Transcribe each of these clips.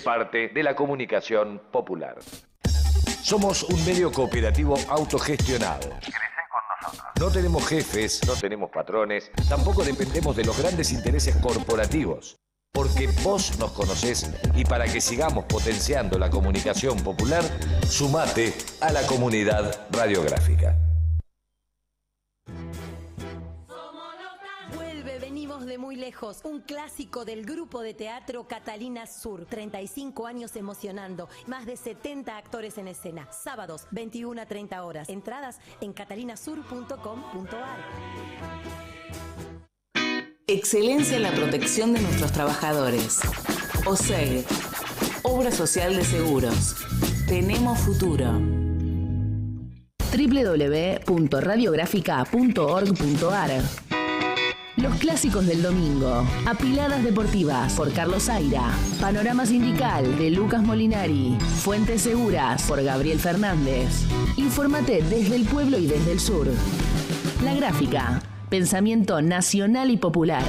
parte de la comunicación popular. Somos un medio cooperativo autogestionado. No tenemos jefes, no tenemos patrones, tampoco dependemos de los grandes intereses corporativos. Porque vos nos conocés y para que sigamos potenciando la comunicación popular, sumate a la comunidad radiográfica. De muy lejos, un clásico del grupo de teatro Catalina Sur, 35 años emocionando, más de 70 actores en escena, sábados 21 a 30 horas, entradas en catalinasur.com.ar. Excelencia en la protección de nuestros trabajadores. OSEG, Obra Social de Seguros. Tenemos futuro. www.radiográfica.org.ar. Los clásicos del domingo. Apiladas deportivas por Carlos Zaira. Panorama sindical de Lucas Molinari. Fuentes seguras por Gabriel Fernández. Infórmate desde el pueblo y desde el sur. La Gráfica. Pensamiento nacional y popular.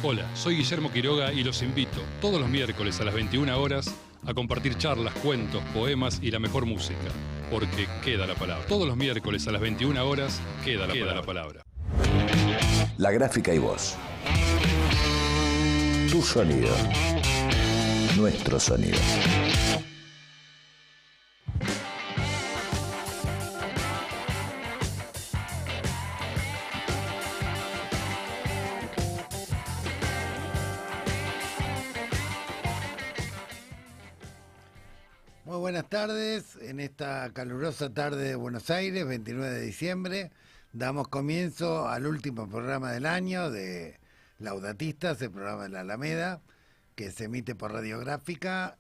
Hola, soy Guillermo Quiroga y los invito todos los miércoles a las 21 horas a compartir charlas, cuentos, poemas y la mejor música. Porque queda la palabra. Todos los miércoles a las 21 horas queda la palabra. La Gráfica y vos. Tu sonido. Nuestro sonido. Muy buenas tardes, en esta calurosa tarde de Buenos Aires, 29 de diciembre, damos comienzo al último programa del año de Laudatistas, el programa de la Alameda, que se emite por Radiográfica,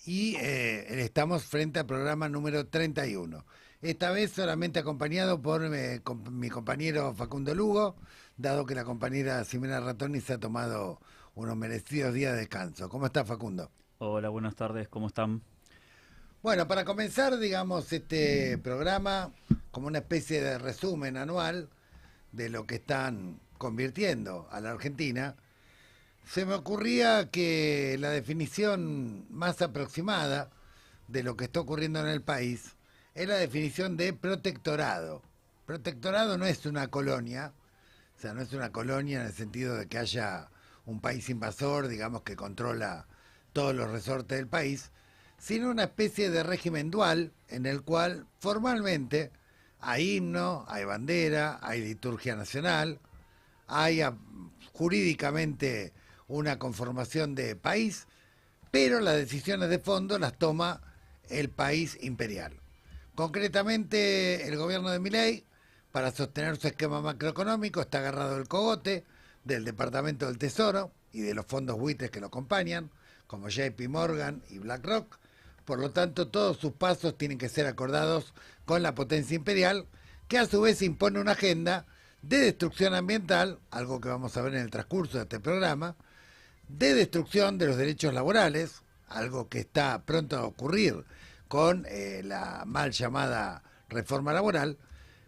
y estamos frente al programa número 31. Esta vez solamente acompañado por mi compañero Facundo Lugo, dado que la compañera Ximena Ratoni se ha tomado unos merecidos días de descanso. ¿Cómo está, Facundo? Hola, buenas tardes, ¿cómo están? Bueno, para comenzar, digamos, este programa como una especie de resumen anual de lo que están convirtiendo a la Argentina, se me ocurría que la definición más aproximada de lo que está ocurriendo en el país es la definición de protectorado. Protectorado no es una colonia, o sea, no es una colonia en el sentido de que haya un país invasor, digamos, que controla todos los resortes del país, sino una especie de régimen dual en el cual formalmente hay himno, hay bandera, hay liturgia nacional, hay jurídicamente una conformación de país, pero las decisiones de fondo las toma el país imperial. Concretamente, el gobierno de Milei, para sostener su esquema macroeconómico, está agarrado del cogote del Departamento del Tesoro y de los fondos buitres que lo acompañan, como JP Morgan y BlackRock. Por lo tanto, todos sus pasos tienen que ser acordados con la potencia imperial, que a su vez impone una agenda de destrucción ambiental, algo que vamos a ver en el transcurso de este programa, de destrucción de los derechos laborales, algo que está pronto a ocurrir con la mal llamada reforma laboral,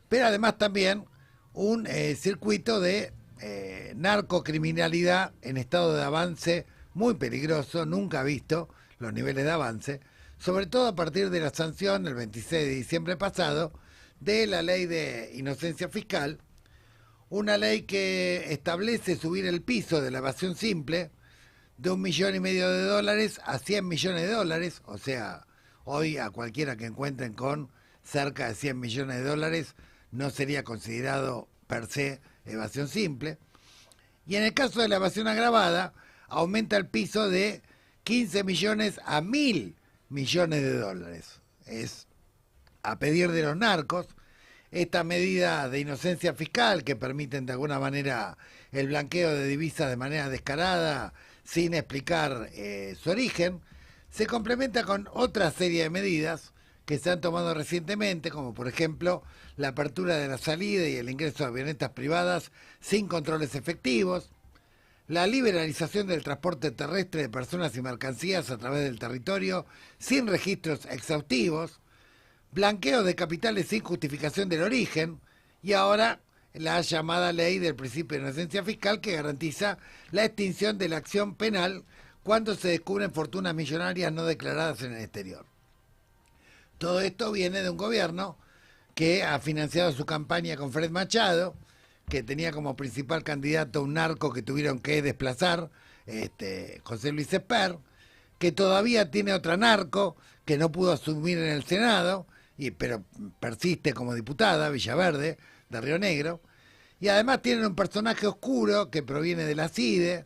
pero además también un circuito de narcocriminalidad en estado de avance muy peligroso, nunca visto los niveles de avance, sobre todo a partir de la sanción el 26 de diciembre pasado de la ley de inocencia fiscal, una ley que establece subir el piso de la evasión simple de $1,5 millones a $100 millones, o sea, hoy a cualquiera que encuentren con cerca de $100 millones no sería considerado per se evasión simple. Y en el caso de la evasión agravada, aumenta el piso de 15 millones a 1.000 millones de dólares. Es a pedir de los narcos. Esta medida de inocencia fiscal que permiten de alguna manera el blanqueo de divisas de manera descarada, sin explicar su origen, se complementa con otra serie de medidas que se han tomado recientemente, como por ejemplo la apertura de la salida y el ingreso de avionetas privadas sin controles efectivos, la liberalización del transporte terrestre de personas y mercancías a través del territorio sin registros exhaustivos, blanqueo de capitales sin justificación del origen y ahora la llamada ley del principio de inocencia fiscal, que garantiza la extinción de la acción penal cuando se descubren fortunas millonarias no declaradas en el exterior. Todo esto viene de un gobierno que ha financiado su campaña con Fred Machado, que tenía como principal candidato un narco que tuvieron que desplazar, José Luis Esper, que todavía tiene otra narco que no pudo asumir en el Senado, pero persiste como diputada, Villaverde, de Río Negro, y además tienen un personaje oscuro que proviene de la CIDE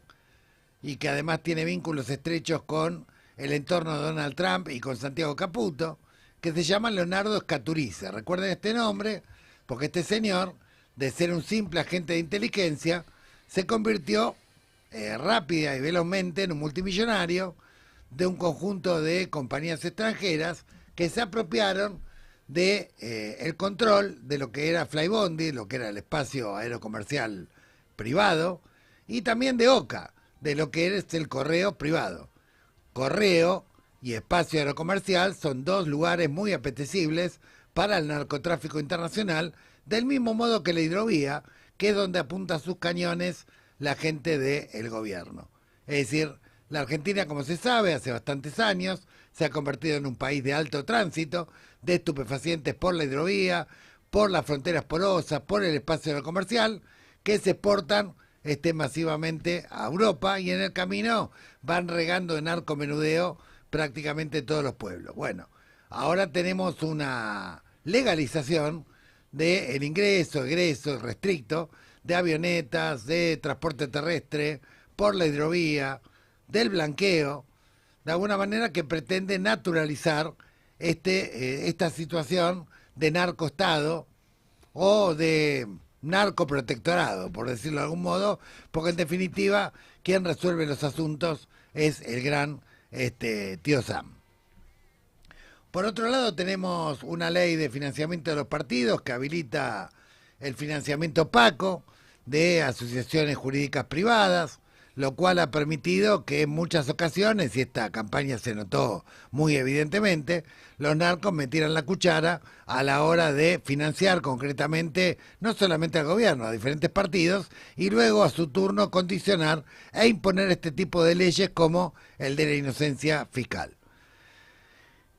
y que además tiene vínculos estrechos con el entorno de Donald Trump y con Santiago Caputo, que se llama Leonardo Scaturice. Recuerden este nombre, porque este señor, de ser un simple agente de inteligencia, se convirtió rápida y velozmente en un multimillonario de un conjunto de compañías extranjeras que se apropiaron de el control de lo que era Flybondi, lo que era el espacio aerocomercial privado, y también de OCA, de lo que es el correo privado. Correo y espacio aerocomercial son dos lugares muy apetecibles para el narcotráfico internacional, del mismo modo que la hidrovía, que es donde apunta sus cañones la gente del gobierno. Es decir, la Argentina, como se sabe, hace bastantes años se ha convertido en un país de alto tránsito de estupefacientes por la hidrovía, por las fronteras porosas, por el espacio aerocomercial, que se exportan masivamente a Europa, y en el camino van regando de narcomenudeo prácticamente todos los pueblos. Bueno, ahora tenemos una legalización del ingreso, egreso restricto de avionetas, de transporte terrestre, por la hidrovía, del blanqueo, de alguna manera que pretende naturalizar esta situación de narcoestado o de narcoprotectorado, por decirlo de algún modo, porque en definitiva quien resuelve los asuntos es el gran tío Sam. Por otro lado, tenemos una ley de financiamiento de los partidos que habilita el financiamiento opaco de asociaciones jurídicas privadas, lo cual ha permitido que en muchas ocasiones, y esta campaña se notó muy evidentemente, los narcos metieran la cuchara a la hora de financiar concretamente no solamente al gobierno, a diferentes partidos, y luego a su turno condicionar e imponer este tipo de leyes como el de la inocencia fiscal.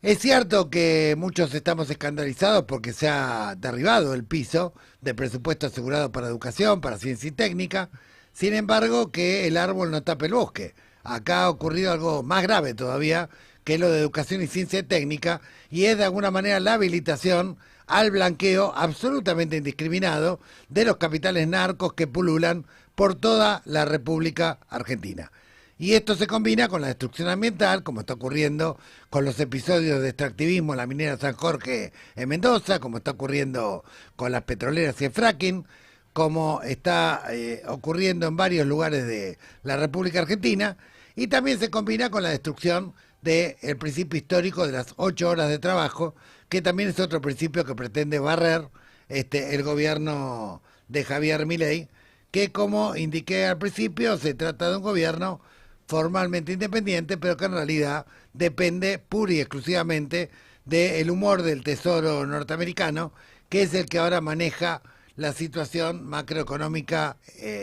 Es cierto que muchos estamos escandalizados porque se ha derribado el piso de presupuesto asegurado para educación, para ciencia y técnica. Sin embargo, que el árbol no tapa el bosque. Acá ha ocurrido algo más grave todavía, que es lo de educación y ciencia y técnica, y es de alguna manera la habilitación al blanqueo absolutamente indiscriminado de los capitales narcos que pululan por toda la República Argentina. Y esto se combina con la destrucción ambiental, como está ocurriendo con los episodios de extractivismo en la minera San Jorge en Mendoza, como está ocurriendo con las petroleras y el fracking, como está ocurriendo en varios lugares de la República Argentina, y también se combina con la destrucción del principio histórico de las 8 horas de trabajo, que también es otro principio que pretende barrer el gobierno de Javier Milei, que, como indiqué al principio, se trata de un gobierno formalmente independiente, pero que en realidad depende pura y exclusivamente del humor del Tesoro norteamericano, que es el que ahora maneja la situación macroeconómica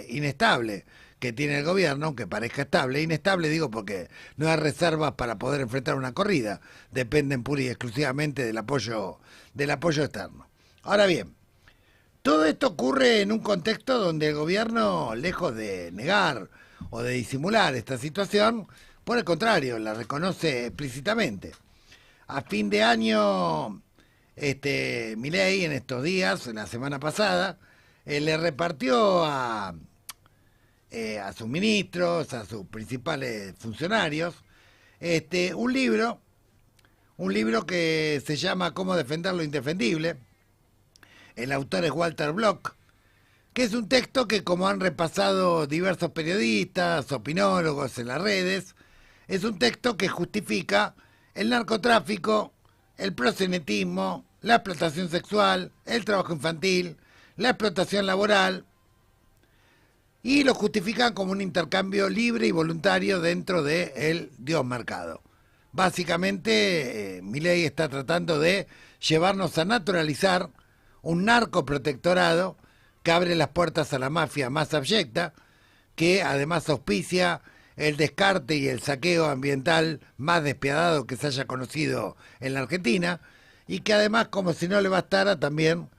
inestable que tiene el gobierno, aunque parezca estable. Inestable digo porque no hay reservas para poder enfrentar una corrida, dependen pura y exclusivamente del apoyo externo. Ahora bien, todo esto ocurre en un contexto donde el gobierno, lejos de negar o de disimular esta situación, por el contrario, la reconoce explícitamente. A fin de año, Milei en estos días, la semana pasada, le repartió a sus ministros, a sus principales funcionarios, un libro que se llama Cómo defender lo indefendible. El autor es Walter Block, que es un texto que, como han repasado diversos periodistas, opinólogos en las redes, es un texto que justifica el narcotráfico, el proxenetismo, la explotación sexual, el trabajo infantil, la explotación laboral, y lo justifican como un intercambio libre y voluntario dentro del Dios mercado. Básicamente, Milei está tratando de llevarnos a naturalizar un narcoprotectorado que abre las puertas a la mafia más abyecta, que además auspicia el descarte y el saqueo ambiental más despiadado que se haya conocido en la Argentina, y que además, como si no le bastara, también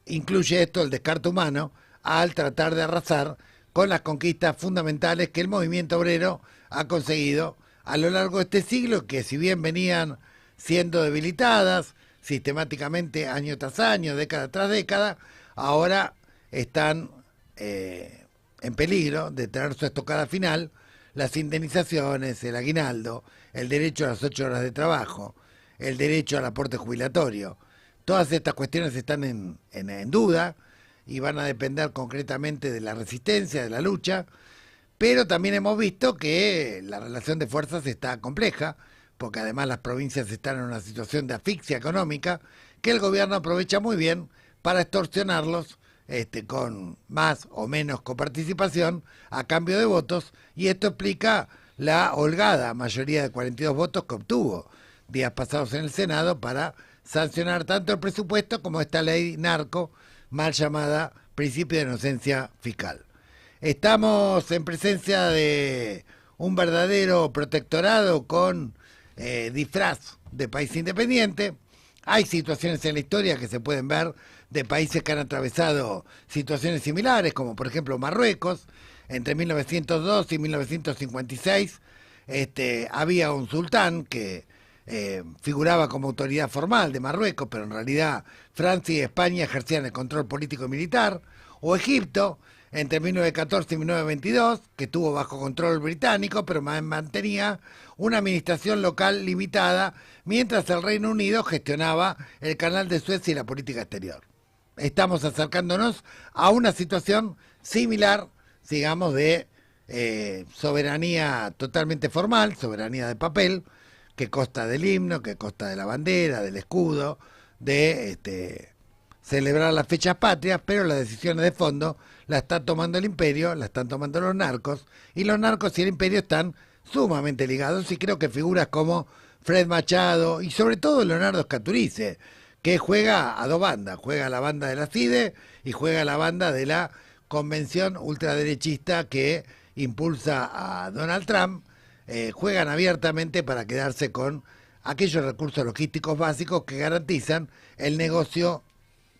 incluye esto el descarte humano al tratar de arrasar con las conquistas fundamentales que el movimiento obrero ha conseguido a lo largo de este siglo, que si bien venían siendo debilitadas sistemáticamente año tras año, década tras década, ahora están en peligro de tener su estocada final, las indemnizaciones, el aguinaldo, el derecho a las 8 horas de trabajo, el derecho al aporte jubilatorio. Todas estas cuestiones están en duda y van a depender concretamente de la resistencia, de la lucha, pero también hemos visto que la relación de fuerzas está compleja, porque además las provincias están en una situación de asfixia económica que el gobierno aprovecha muy bien para extorsionarlos con más o menos coparticipación a cambio de votos, y esto explica la holgada mayoría de 42 votos que obtuvo días pasados en el Senado para sancionar tanto el presupuesto como esta ley narco, mal llamada principio de inocencia fiscal. Estamos en presencia de un verdadero protectorado con disfraz de país independiente. Hay situaciones en la historia que se pueden ver de países que han atravesado situaciones similares, como por ejemplo Marruecos. Entre 1902 y 1956 había un sultán que figuraba como autoridad formal de Marruecos, pero en realidad Francia y España ejercían el control político y militar. O Egipto, entre 1914 y 1922, que estuvo bajo control británico, pero mantenía una administración local limitada, mientras el Reino Unido gestionaba el canal de Suez y la política exterior. Estamos acercándonos a una situación similar, digamos, de soberanía totalmente formal, soberanía de papel, que consta del himno, que consta de la bandera, del escudo, de celebrar las fechas patrias, pero las decisiones de fondo las está tomando el imperio, las están tomando los narcos, y los narcos y el imperio están sumamente ligados, y creo que figuras como Fred Machado y sobre todo Leonardo Scaturice, que juega a dos bandas, juega a la banda de la CIDE y juega a la banda de la convención ultraderechista que impulsa a Donald Trump. Juegan abiertamente para quedarse con aquellos recursos logísticos básicos que garantizan el negocio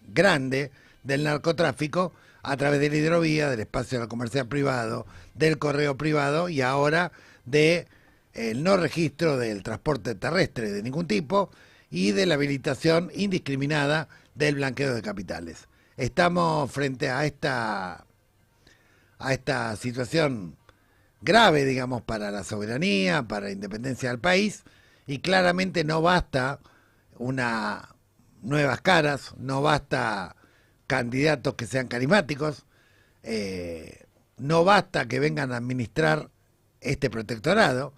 grande del narcotráfico a través de la hidrovía, del espacio de la comercial privado, del correo privado y ahora de el no registro del transporte terrestre de ningún tipo y de la habilitación indiscriminada del blanqueo de capitales. Estamos frente a esta situación grave, digamos, para la soberanía, para la independencia del país, y claramente no basta nuevas caras, no basta candidatos que sean carismáticos, no basta que vengan a administrar este protectorado.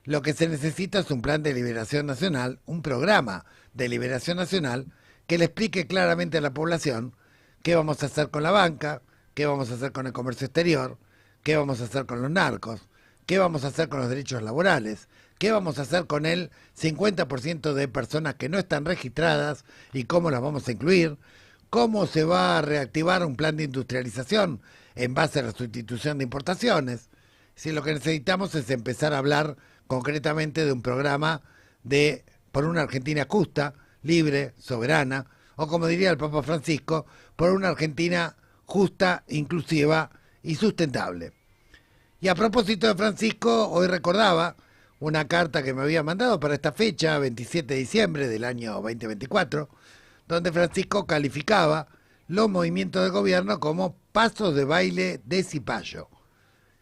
Lo que se necesita es un plan de liberación nacional, un programa de liberación nacional que le explique claramente a la población qué vamos a hacer con la banca, qué vamos a hacer con el comercio exterior, qué vamos a hacer con los narcos, qué vamos a hacer con los derechos laborales, qué vamos a hacer con el 50% de personas que no están registradas y cómo las vamos a incluir, cómo se va a reactivar un plan de industrialización en base a la sustitución de importaciones. Si lo que necesitamos es empezar a hablar concretamente de un programa por una Argentina justa, libre, soberana, o como diría el Papa Francisco, por una Argentina justa, inclusiva y sustentable. Y a propósito de Francisco, hoy recordaba una carta que me había mandado para esta fecha, 27 de diciembre del año 2024, donde Francisco calificaba los movimientos del gobierno como pasos de baile de cipayo.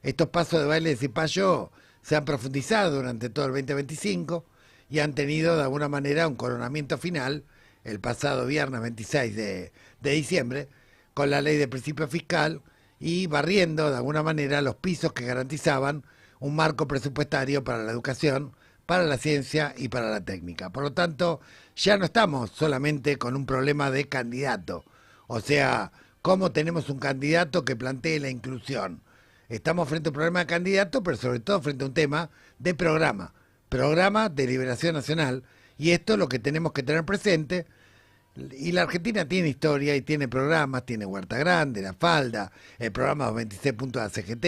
Estos pasos de baile de cipayo se han profundizado durante todo el 2025 y han tenido de alguna manera un coronamiento final el pasado viernes 26 de diciembre con la ley de principio fiscal y barriendo de alguna manera los pisos que garantizaban un marco presupuestario para la educación, para la ciencia y para la técnica. Por lo tanto, ya no estamos solamente con un problema de candidato, o sea, cómo tenemos un candidato que plantee la inclusión. Estamos frente a un problema de candidato, pero sobre todo frente a un tema de programa de liberación nacional, y esto es lo que tenemos que tener presente. Y la Argentina tiene historia y tiene programas, tiene Huerta Grande, La Falda, el programa de los 26 puntos de ACGT,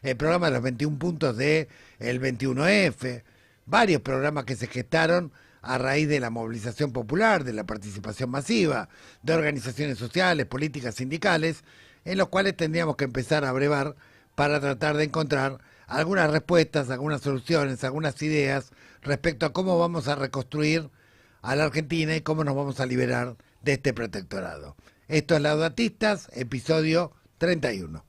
el programa de los 21 puntos de el 21F, varios programas que se gestaron a raíz de la movilización popular, de la participación masiva, de organizaciones sociales, políticas, sindicales, en los cuales tendríamos que empezar a brevar para tratar de encontrar algunas respuestas, algunas soluciones, algunas ideas respecto a cómo vamos a reconstruir a la Argentina y cómo nos vamos a liberar de este protectorado. Esto es Laudatistas, episodio 31.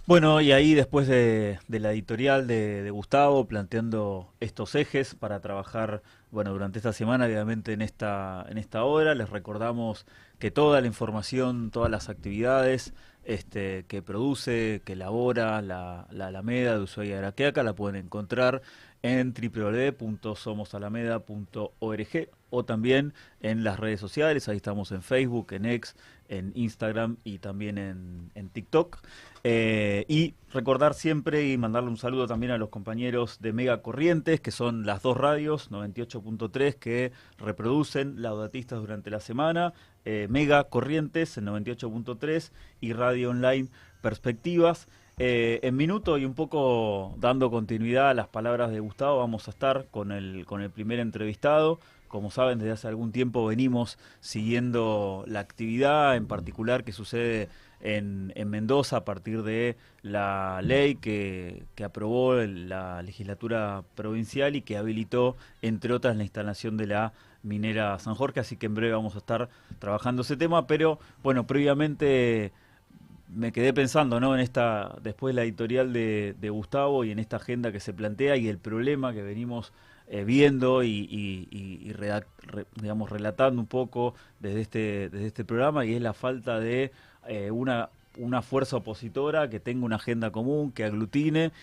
Bueno, y ahí después de la editorial de Gustavo planteando estos ejes para trabajar, bueno, durante esta semana, obviamente en esta hora, les recordamos que toda la información, todas las actividades que produce, que elabora la Alameda de Ushuaia de Araqueaca, la pueden encontrar en www.somosalameda.org o también en las redes sociales. Ahí estamos en Facebook, en X, en Instagram y también en TikTok. Y recordar siempre y mandarle un saludo también a los compañeros de Mega Corrientes, que son las dos radios, 98.3, que reproducen Laudatistas durante la semana, Mega Corrientes en 98.3 y Radio Online Perspectivas. En minuto y un poco dando continuidad a las palabras de Gustavo, vamos a estar con el primer entrevistado. Como saben, desde hace algún tiempo venimos siguiendo la actividad en particular que sucede en Mendoza a partir de la ley que aprobó la legislatura provincial y que habilitó, entre otras, la instalación de la minera San Jorge, así que en breve vamos a estar trabajando ese tema, pero bueno, previamente me quedé pensando, ¿no?, después de la editorial de Gustavo y en esta agenda que se plantea y el problema que venimos viendo y digamos, relatando un poco desde este programa, y es la falta de una fuerza opositora que tenga una agenda común, que aglutine,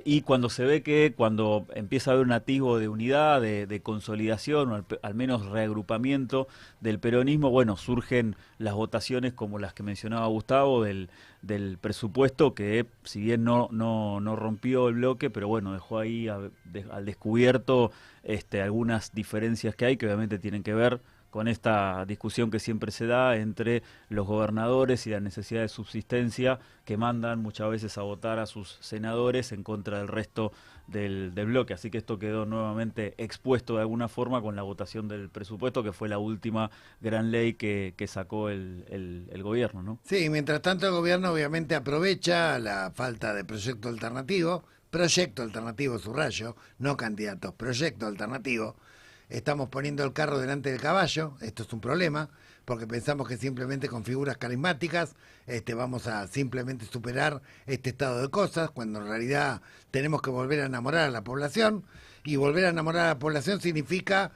y cuando se ve que cuando empieza a haber un atisbo de unidad, de consolidación, o al menos reagrupamiento del peronismo, bueno, surgen las votaciones como las que mencionaba Gustavo del presupuesto, que si bien no rompió el bloque, pero bueno, dejó ahí al descubierto algunas diferencias que hay, que obviamente tienen que ver con esta discusión que siempre se da entre los gobernadores y la necesidad de subsistencia que mandan muchas veces a votar a sus senadores en contra del resto del bloque. Así que esto quedó nuevamente expuesto de alguna forma con la votación del presupuesto, que fue la última gran ley que sacó el gobierno, ¿no? Sí, mientras tanto el gobierno obviamente aprovecha la falta de proyecto alternativo, subrayo, no candidatos, proyecto alternativo. Estamos poniendo el carro delante del caballo, esto es un problema, porque pensamos que simplemente con figuras carismáticas vamos a simplemente superar este estado de cosas, cuando en realidad tenemos que volver a enamorar a la población, y volver a enamorar a la población significa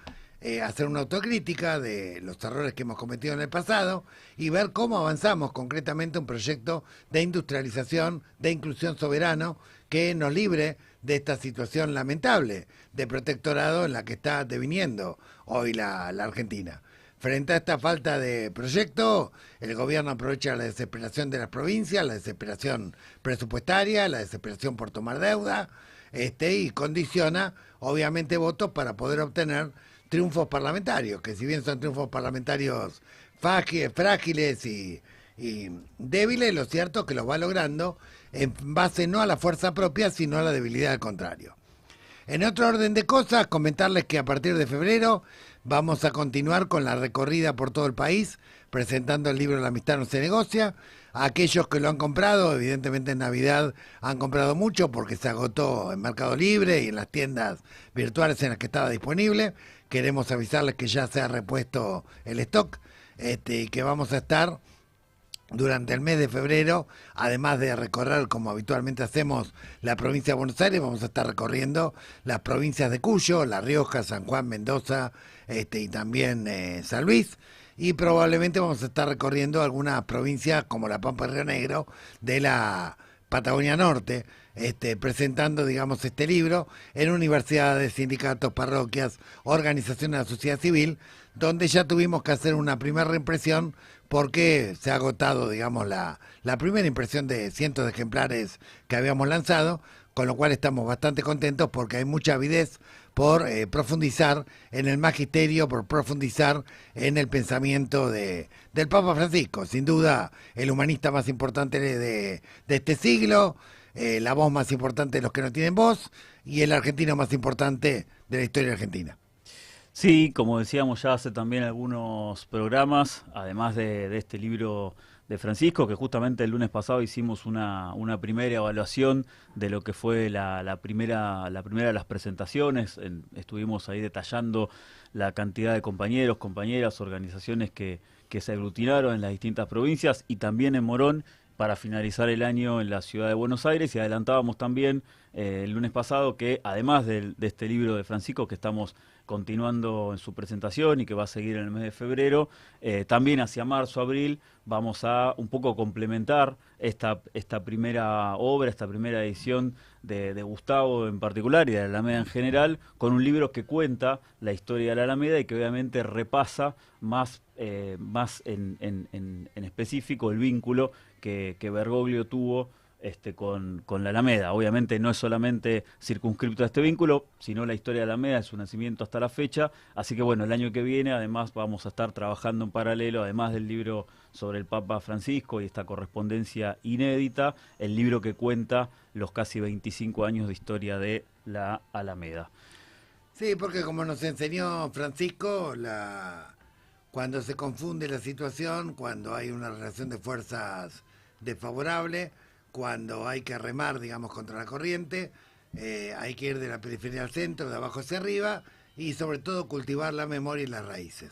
hacer una autocrítica de los errores que hemos cometido en el pasado y ver cómo avanzamos concretamente un proyecto de industrialización, de inclusión soberano, que nos libre de esta situación lamentable de protectorado en la que está deviniendo hoy la Argentina. Frente a esta falta de proyecto, el gobierno aprovecha la desesperación de las provincias, la desesperación presupuestaria, la desesperación por tomar deuda, y condiciona obviamente votos para poder obtener triunfos parlamentarios, que si bien son triunfos parlamentarios frágiles y débiles, lo cierto es que los va logrando en base no a la fuerza propia, sino a la debilidad al contrario. En otro orden de cosas, comentarles que a partir de febrero vamos a continuar con la recorrida por todo el país, presentando el libro La amistad no se negocia. A aquellos que lo han comprado, evidentemente en Navidad han comprado mucho porque se agotó en Mercado Libre y en las tiendas virtuales en las que estaba disponible. Queremos avisarles que ya se ha repuesto el stock, y que vamos a estar durante el mes de febrero, además de recorrer como habitualmente hacemos la provincia de Buenos Aires, vamos a estar recorriendo las provincias de Cuyo, La Rioja, San Juan, Mendoza, y también San Luis, y probablemente vamos a estar recorriendo algunas provincias como La Pampa y Río Negro de la Patagonia Norte, presentando, digamos, este libro en universidades, sindicatos, parroquias, organizaciones de la sociedad civil, donde ya tuvimos que hacer una primera reimpresión porque se ha agotado, digamos, la primera impresión de cientos de ejemplares que habíamos lanzado, con lo cual estamos bastante contentos porque hay mucha avidez por profundizar en el magisterio, por profundizar en el pensamiento del Papa Francisco, sin duda el humanista más importante de este siglo, la voz más importante de los que no tienen voz y el argentino más importante de la historia argentina. Sí, como decíamos ya hace también algunos programas, además de este libro de Francisco, que justamente el lunes pasado hicimos una primera evaluación de lo que fue la primera de las presentaciones. Estuvimos ahí detallando la cantidad de compañeros, compañeras, organizaciones que se aglutinaron en las distintas provincias y también en Morón para finalizar el año en la ciudad de Buenos Aires, y adelantábamos también el lunes pasado que además de este libro de Francisco que estamos continuando en su presentación y que va a seguir en el mes de febrero, también hacia marzo, abril, vamos a un poco complementar esta primera obra, esta primera edición de Gustavo en particular y de la Alameda en general, con un libro que cuenta la historia de la Alameda y que obviamente repasa más en específico el vínculo que Bergoglio tuvo con la Alameda. Obviamente no es solamente circunscripto a este vínculo, sino la historia de la Alameda, de su nacimiento hasta la fecha. Así que bueno, el año que viene además vamos a estar trabajando en paralelo, además del libro sobre el Papa Francisco y esta correspondencia inédita, el libro que cuenta los casi 25 años de historia de la Alameda. Sí, porque como nos enseñó Francisco, cuando se confunde la situación, cuando hay una relación de fuerzas desfavorable, cuando hay que remar, digamos, contra la corriente, hay que ir de la periferia al centro, de abajo hacia arriba, y sobre todo cultivar la memoria y las raíces.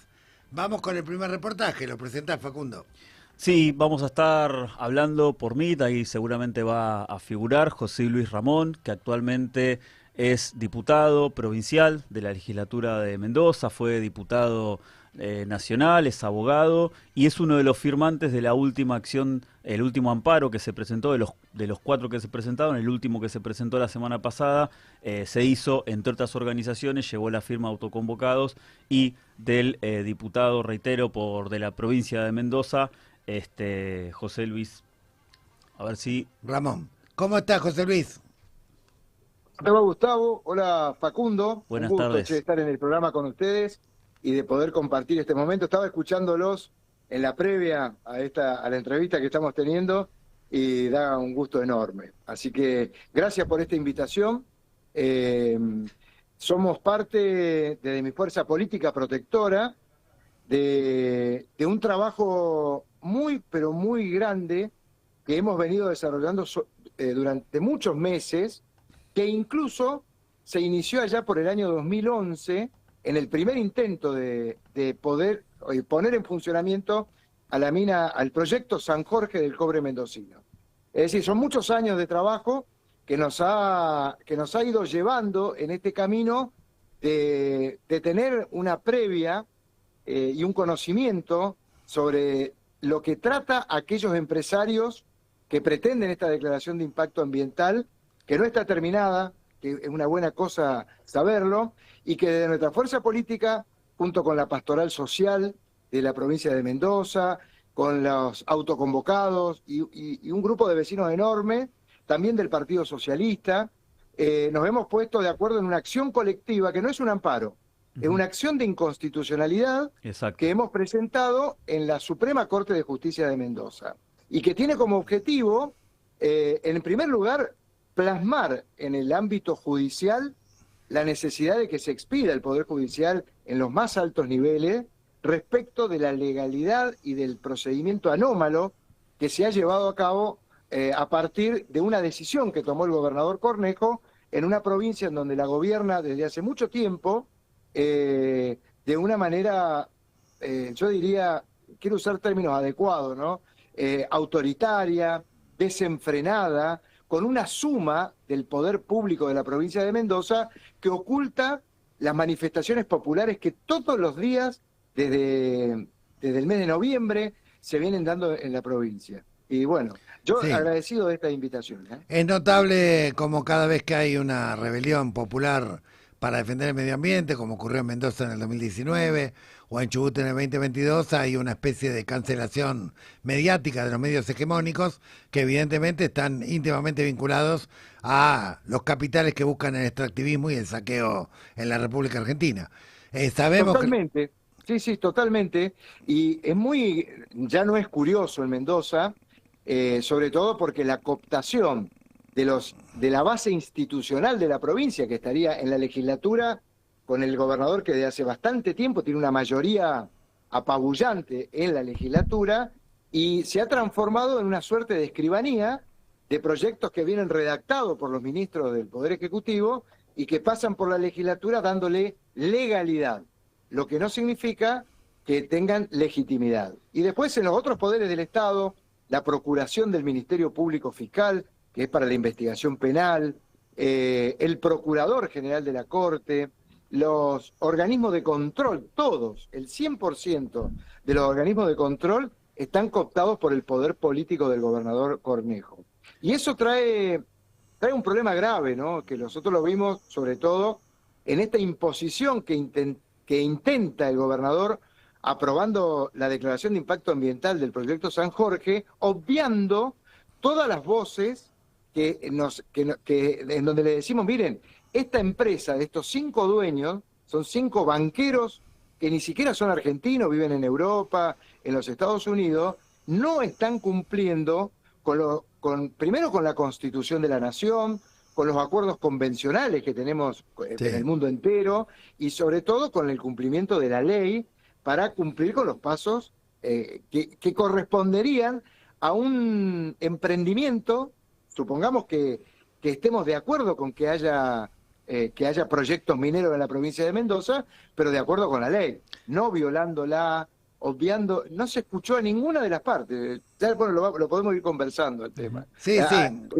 Vamos con el primer reportaje, lo presentás, Facundo. Sí, vamos a estar hablando por mí, ahí seguramente va a figurar José Luis Ramón, que actualmente es diputado provincial de la legislatura de Mendoza, fue diputado nacional, es abogado y es uno de los firmantes de la última acción, el último amparo que se presentó, de los 4 que se presentaron, el último que se presentó la semana pasada, se hizo entre otras organizaciones, llevó la firma autoconvocados y del diputado, reitero, de la provincia de Mendoza, José Luis, a ver si... Ramón. ¿Cómo estás, José Luis? Hola Gustavo, hola Facundo. Buenas un gusto tardes. De estar en el programa con ustedes y de poder compartir este momento. Estaba escuchándolos en la previa a la entrevista que estamos teniendo y da un gusto enorme. Así que gracias por esta invitación. Somos parte de mi fuerza política protectora de un trabajo muy, pero muy grande que hemos venido desarrollando durante muchos meses, que incluso se inició allá por el año 2011 en el primer intento de poder poner en funcionamiento al proyecto San Jorge del cobre mendocino. Es decir, son muchos años de trabajo que nos ha ido llevando en este camino de tener una previa y un conocimiento sobre lo que trata aquellos empresarios que pretenden esta declaración de impacto ambiental, que no está terminada, que es una buena cosa saberlo, y que desde nuestra fuerza política, junto con la pastoral social de la provincia de Mendoza, con los autoconvocados y un grupo de vecinos enorme, también del Partido Socialista, nos hemos puesto de acuerdo en una acción colectiva que no es un amparo, es una acción de inconstitucionalidad. Exacto. Que hemos presentado en la Suprema Corte de Justicia de Mendoza y que tiene como objetivo, en primer lugar, plasmar en el ámbito judicial la necesidad de que se expida el Poder Judicial en los más altos niveles respecto de la legalidad y del procedimiento anómalo que se ha llevado a cabo a partir de una decisión que tomó el gobernador Cornejo en una provincia en donde la gobierna desde hace mucho tiempo de una manera, yo diría, quiero usar términos adecuados, ¿no? Autoritaria, desenfrenada, con una suma del poder público de la provincia de Mendoza que oculta las manifestaciones populares que todos los días, desde el mes de noviembre, se vienen dando en la provincia. Y bueno, yo Sí. agradecido de esta invitación. Es notable como cada vez que hay una rebelión popular para defender el medio ambiente, como ocurrió en Mendoza en el 2019, o en Chubut en el 2022, hay una especie de cancelación mediática de los medios hegemónicos que evidentemente están íntimamente vinculados a los capitales que buscan el extractivismo y el saqueo en la República Argentina. Sabemos Totalmente, sí, sí, totalmente. Y es muy, ya no es curioso en Mendoza, sobre todo porque la cooptación de la base institucional de la provincia, que estaría en la legislatura, con el gobernador que desde hace bastante tiempo tiene una mayoría apabullante en la legislatura, y se ha transformado en una suerte de escribanía de proyectos que vienen redactados por los ministros del Poder Ejecutivo y que pasan por la legislatura dándole legalidad, lo que no significa que tengan legitimidad. Y después en los otros poderes del Estado, la procuración del Ministerio Público Fiscal, que es para la investigación penal, el Procurador General de la Corte, los organismos de control, todos, el 100% de los organismos de control están cooptados por el poder político del gobernador Cornejo. Y eso trae un problema grave, ¿no? Que nosotros lo vimos sobre todo en esta imposición que intenta el gobernador aprobando la declaración de impacto ambiental del proyecto San Jorge, obviando todas las voces en donde le decimos, miren, esta empresa de estos 5 dueños, son 5 banqueros que ni siquiera son argentinos, viven en Europa, en los Estados Unidos, no están cumpliendo primero con la Constitución de la Nación, con los acuerdos convencionales que tenemos en el mundo entero, y sobre todo con el cumplimiento de la ley para cumplir con los pasos que corresponderían a un emprendimiento. Supongamos que estemos de acuerdo con que haya proyectos mineros en la provincia de Mendoza, pero de acuerdo con la ley, no violándola, obviando, no se escuchó a ninguna de las partes. Ya bueno, lo podemos ir conversando el tema. Sí,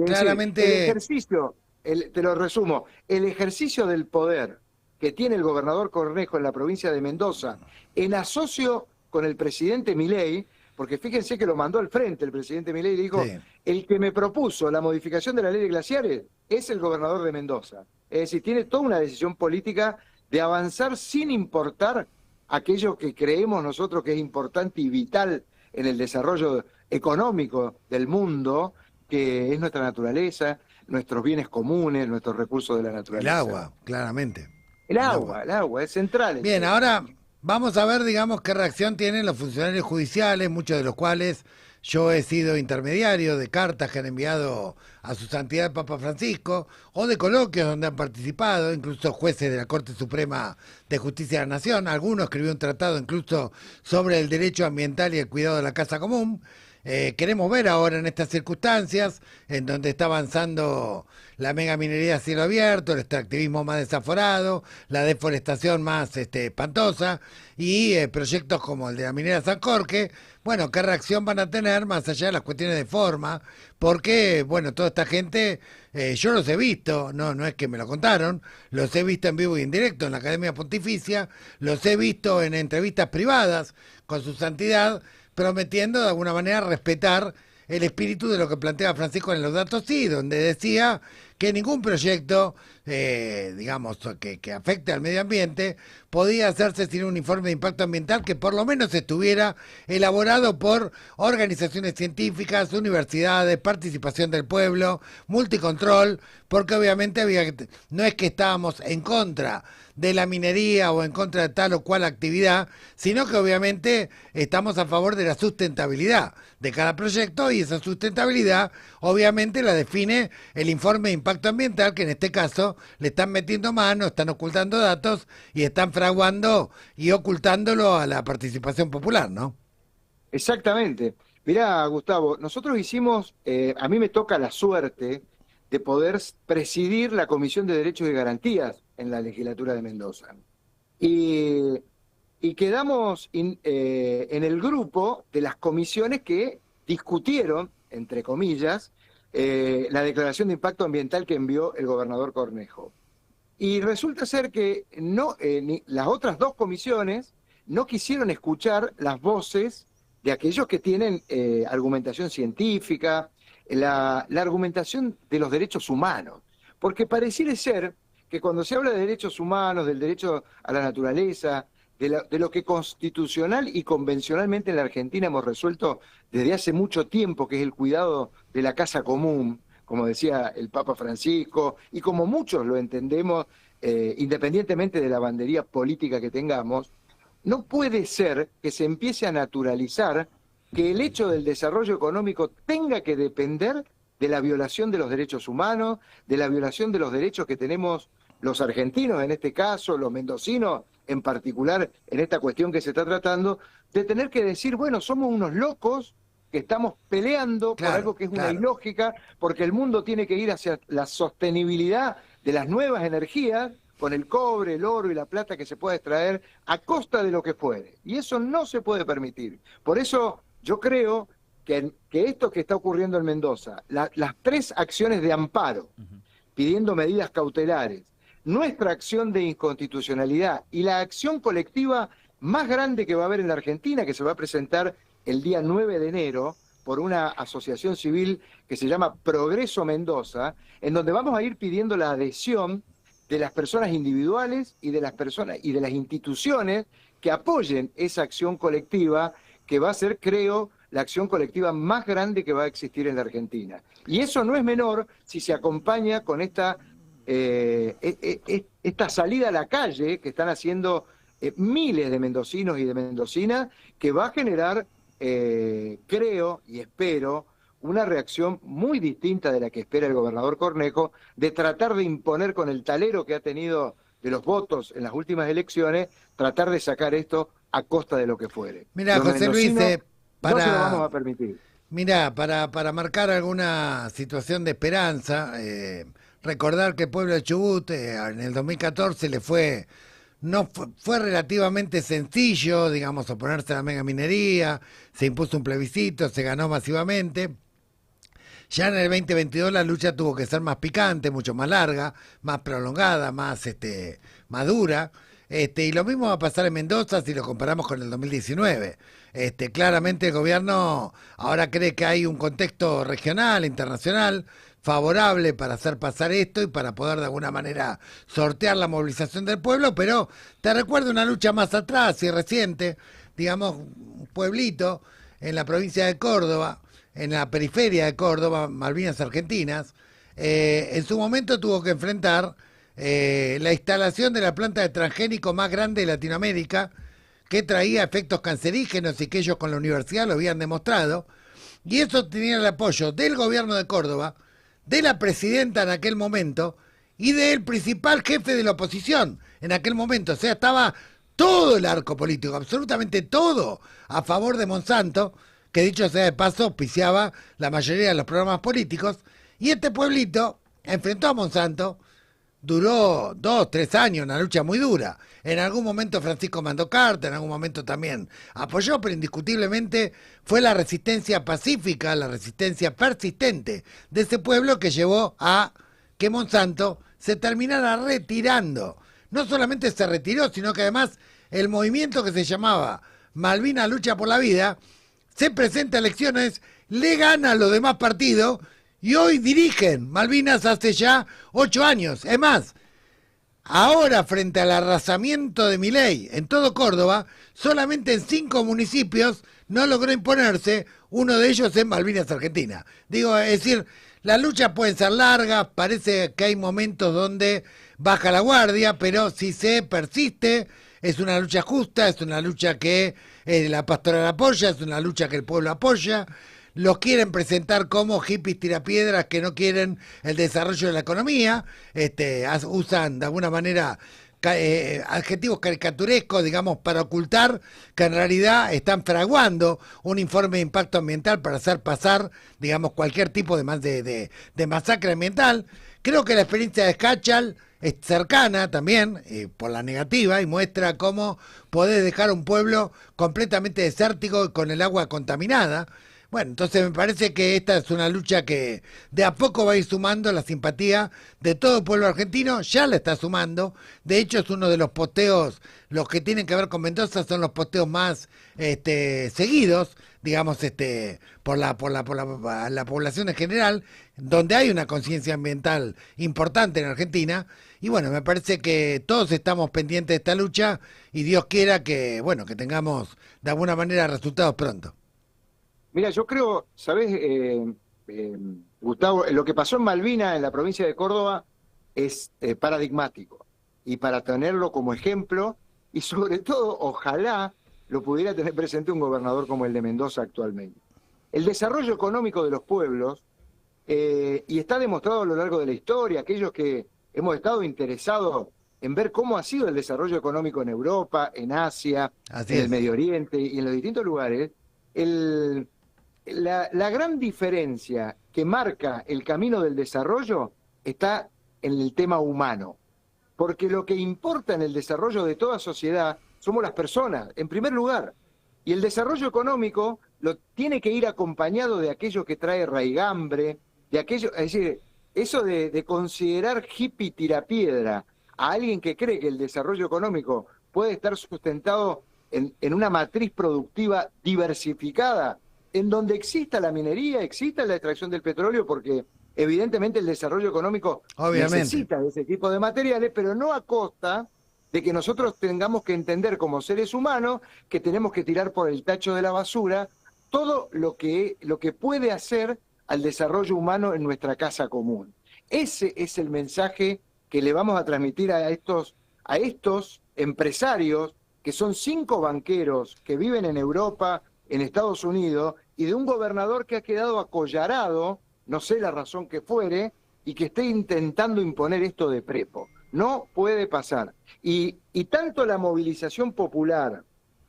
claramente. El ejercicio, te lo resumo, el ejercicio del poder que tiene el gobernador Cornejo en la provincia de Mendoza, en asocio con el presidente Milei, porque fíjense que lo mandó al frente el presidente Milei y dijo, el que me propuso la modificación de la ley de glaciares es el gobernador de Mendoza. Es decir, tiene toda una decisión política de avanzar sin importar aquello que creemos nosotros que es importante y vital en el desarrollo económico del mundo, que es nuestra naturaleza, nuestros bienes comunes, nuestros recursos de la naturaleza. El agua, claramente. El agua, es central. Bien, ahora vamos a ver, digamos, qué reacción tienen los funcionarios judiciales, muchos de los cuales yo he sido intermediario de cartas que han enviado a su santidad el Papa Francisco, o de coloquios donde han participado, incluso jueces de la Corte Suprema de Justicia de la Nación. Algunos escribió un tratado incluso sobre el derecho ambiental y el cuidado de la casa común. Queremos ver ahora en estas circunstancias, en donde está avanzando la megaminería a cielo abierto, el extractivismo más desaforado, la deforestación más espantosa, y proyectos como el de la minera San Jorge, bueno, qué reacción van a tener más allá de las cuestiones de forma, porque, bueno, toda esta gente, yo los he visto, no es que me lo contaron, los he visto en vivo y en directo en la Academia Pontificia, los he visto en entrevistas privadas con su santidad, prometiendo de alguna manera respetar el espíritu de lo que planteaba Francisco en Laudato Si, donde decía que ningún proyecto, digamos, que afecte al medio ambiente, podía hacerse sin un informe de impacto ambiental que por lo menos estuviera elaborado por organizaciones científicas, universidades, participación del pueblo, multicontrol, porque obviamente no es que estábamos en contra de la minería o en contra de tal o cual actividad, sino que obviamente estamos a favor de la sustentabilidad de cada proyecto, y esa sustentabilidad obviamente la define el informe de impacto ambiental, que en este caso le están metiendo mano, están ocultando datos y están fraguando y ocultándolo a la participación popular, ¿no? Exactamente. Mirá, Gustavo, nosotros hicimos, a mí me toca la suerte de poder presidir la Comisión de Derechos y Garantías en la legislatura de Mendoza. Y quedamos en el grupo de las comisiones que discutieron, entre comillas, la declaración de impacto ambiental que envió el gobernador Cornejo. Y resulta ser que las otras 2 comisiones no quisieron escuchar las voces de aquellos que tienen argumentación científica, la argumentación de los derechos humanos. Porque pareciera ser que cuando se habla de derechos humanos, del derecho a la naturaleza, de lo que constitucional y convencionalmente en la Argentina hemos resuelto desde hace mucho tiempo, que es el cuidado de la casa común, como decía el Papa Francisco, y como muchos lo entendemos, independientemente de la bandería política que tengamos. No puede ser que se empiece a naturalizar que el hecho del desarrollo económico tenga que depender de la violación de los derechos humanos, de la violación de los derechos que tenemos los argentinos en este caso, los mendocinos en particular en esta cuestión que se está tratando, de tener que decir, bueno, somos unos locos que estamos peleando por algo que es una ilógica, porque el mundo tiene que ir hacia la sostenibilidad de las nuevas energías, con el cobre, el oro y la plata que se pueda extraer a costa de lo que fuere. Y eso no se puede permitir. Por eso yo creo que esto que está ocurriendo en Mendoza, las 3 acciones de amparo, pidiendo medidas cautelares, nuestra acción de inconstitucionalidad y la acción colectiva más grande que va a haber en la Argentina, que se va a presentar el día 9 de enero por una asociación civil que se llama Progreso Mendoza, en donde vamos a ir pidiendo la adhesión de las personas individuales y de las personas y de las instituciones que apoyen esa acción colectiva, que va a ser, creo, la acción colectiva más grande que va a existir en la Argentina. Y eso no es menor si se acompaña con esta salida a la calle que están haciendo miles de mendocinos y de mendocinas, que va a generar, creo y espero, una reacción muy distinta de la que espera el gobernador Cornejo, de tratar de imponer con el talero que ha tenido de los votos en las últimas elecciones, tratar de sacar esto a costa de lo que fuere. Mira, José Luis, no se lo vamos a permitir. Mira, para marcar alguna situación de esperanza, recordar que el pueblo de Chubut en el 2014 fue relativamente sencillo, digamos, oponerse a la megaminería, se impuso un plebiscito, se ganó masivamente. Ya en el 2022 la lucha tuvo que ser más picante, mucho más larga, más prolongada, más dura. Y lo mismo va a pasar en Mendoza si lo comparamos con el 2019. Claramente el gobierno ahora cree que hay un contexto regional, internacional, favorable para hacer pasar esto y para poder de alguna manera sortear la movilización del pueblo, pero te recuerdo una lucha más atrás y reciente, digamos, un pueblito en la provincia de Córdoba, en la periferia de Córdoba, Malvinas Argentinas, en su momento tuvo que enfrentar la instalación de la planta de transgénico más grande de Latinoamérica, que traía efectos cancerígenos y que ellos con la universidad lo habían demostrado, y eso tenía el apoyo del gobierno de Córdoba, de la presidenta en aquel momento y del principal jefe de la oposición en aquel momento. O sea, estaba todo el arco político, absolutamente todo, a favor de Monsanto, que dicho sea de paso, auspiciaba la mayoría de los programas políticos, y este pueblito enfrentó a Monsanto, duró 2, 3 años, una lucha muy dura. En algún momento Francisco mandó carta, en algún momento también apoyó, pero indiscutiblemente fue la resistencia pacífica, la resistencia persistente de ese pueblo que llevó a que Monsanto se terminara retirando. No solamente se retiró, sino que además el movimiento que se llamaba Malvinas Lucha por la Vida se presenta a elecciones, le gana a los demás partidos y hoy dirigen Malvinas hace ya 8 años. Es más, ahora frente al arrasamiento de Milei en todo Córdoba, solamente en 5 municipios no logró imponerse, uno de ellos en Malvinas Argentina. Digo, es decir, las luchas pueden ser largas, parece que hay momentos donde baja la guardia, pero si se persiste, es una lucha justa, es una lucha que la pastoral apoya, es una lucha que el pueblo apoya. Los quieren presentar como hippies tirapiedras que no quieren el desarrollo de la economía, usan de alguna manera adjetivos caricaturescos, digamos, para ocultar que en realidad están fraguando un informe de impacto ambiental para hacer pasar, digamos, cualquier tipo de masacre ambiental. Creo que la experiencia de Schatchal es cercana también, por la negativa, y muestra cómo podés dejar un pueblo completamente desértico con el agua contaminada. Bueno, entonces me parece que esta es una lucha que de a poco va a ir sumando la simpatía de todo el pueblo argentino, ya la está sumando. De hecho, es uno de los posteos, los que tienen que ver con Mendoza son los posteos más seguidos digamos, por la población en general, donde hay una conciencia ambiental importante en Argentina. Y bueno, me parece que todos estamos pendientes de esta lucha y Dios quiera que, bueno, que tengamos de alguna manera resultados pronto. Mira, yo creo, ¿sabés, Gustavo? Lo que pasó en Malvinas, en la provincia de Córdoba, es paradigmático. Y para tenerlo como ejemplo, y sobre todo, ojalá lo pudiera tener presente un gobernador como el de Mendoza actualmente. El desarrollo económico de los pueblos, y está demostrado a lo largo de la historia, aquellos que hemos estado interesados en ver cómo ha sido el desarrollo económico en Europa, en Asia, en el Medio Oriente y en los distintos lugares, la gran diferencia que marca el camino del desarrollo está en el tema humano. Porque lo que importa en el desarrollo de toda sociedad somos las personas, en primer lugar. Y el desarrollo económico tiene que ir acompañado de aquello que trae raigambre, de aquello, es decir, eso de considerar hippie tirapiedra a alguien que cree que el desarrollo económico puede estar sustentado en una matriz productiva diversificada, en donde exista la minería, exista la extracción del petróleo, porque evidentemente el desarrollo económico necesita de ese tipo de materiales, pero no a costa de que nosotros tengamos que entender como seres humanos que tenemos que tirar por el tacho de la basura todo lo que puede hacer al desarrollo humano en nuestra casa común. Ese es el mensaje que le vamos a transmitir a estos empresarios, que son 5 banqueros que viven en Europa, en Estados Unidos, y de un gobernador que ha quedado acollarado, no sé la razón que fuere, y que esté intentando imponer esto de prepo. No puede pasar. Y tanto la movilización popular,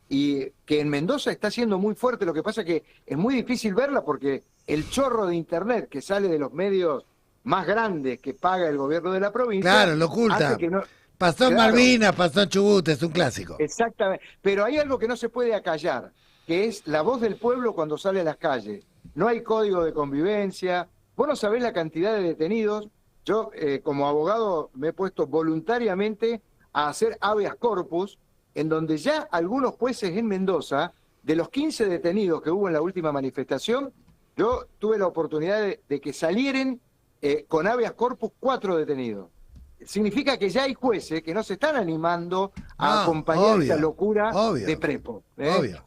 y que en Mendoza está siendo muy fuerte, lo que pasa es que es muy difícil verla porque el chorro de internet que sale de los medios más grandes que paga el gobierno de la provincia... Claro, lo oculta. Pasó en Malvinas, pasó en Chubut, es un clásico. Exactamente. Pero hay algo que no se puede acallar, que es la voz del pueblo cuando sale a las calles. No hay código de convivencia. Vos no sabés la cantidad de detenidos. Yo, como abogado, me he puesto voluntariamente a hacer habeas corpus, en donde ya algunos jueces en Mendoza, de los 15 detenidos que hubo en la última manifestación, yo tuve la oportunidad de que salieran con habeas corpus 4 detenidos. Significa que ya hay jueces que no se están animando a acompañar esta locura de prepo.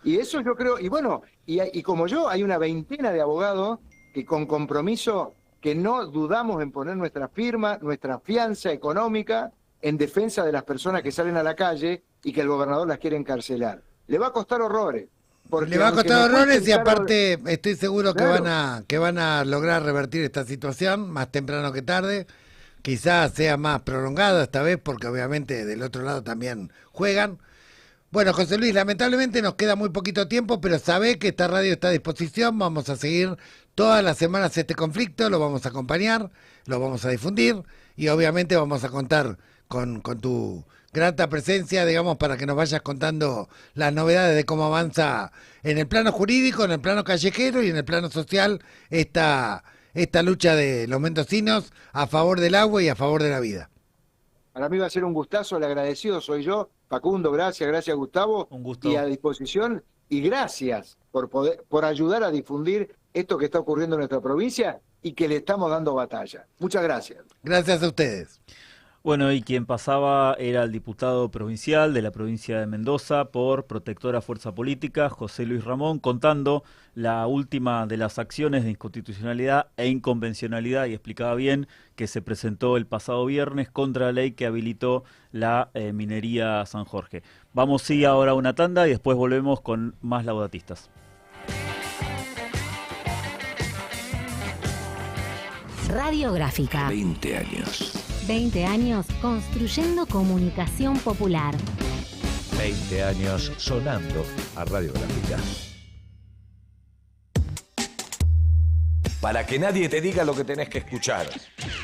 Y eso yo creo, y bueno, y como yo, hay una veintena de abogados que con compromiso, que no dudamos en poner nuestra firma, nuestra fianza económica en defensa de las personas que salen a la calle y que el gobernador las quiere encarcelar. Le va a costar horrores. Le va a costar horrores y aparte estoy seguro que van a lograr revertir esta situación más temprano que tarde. Quizás sea más prolongado esta vez porque obviamente del otro lado también juegan. Bueno, José Luis, lamentablemente nos queda muy poquito tiempo, pero sabé que esta radio está a disposición. Vamos a seguir todas las semanas este conflicto, lo vamos a acompañar, lo vamos a difundir y obviamente vamos a contar con tu grata presencia, digamos, para que nos vayas contando las novedades de cómo avanza en el plano jurídico, en el plano callejero y en el plano social esta lucha de los mendocinos a favor del agua y a favor de la vida. Para mí va a ser un gustazo, el agradecido soy yo. Facundo, gracias Gustavo. Un gusto. Y a disposición, y gracias por ayudar a difundir esto que está ocurriendo en nuestra provincia y que le estamos dando batalla. Muchas gracias. Gracias a ustedes. Bueno, y quien pasaba era el diputado provincial de la provincia de Mendoza por Protectora Fuerza Política, José Luis Ramón, contando la última de las acciones de inconstitucionalidad e inconvencionalidad, y explicaba bien que se presentó el pasado viernes contra la ley que habilitó la minería San Jorge. Vamos sí ahora a una tanda y después volvemos con más laudatistas. Radiográfica. 20 años. 20 años construyendo comunicación popular. 20 años sonando a Radiográfica. Para que nadie te diga lo que tenés que escuchar,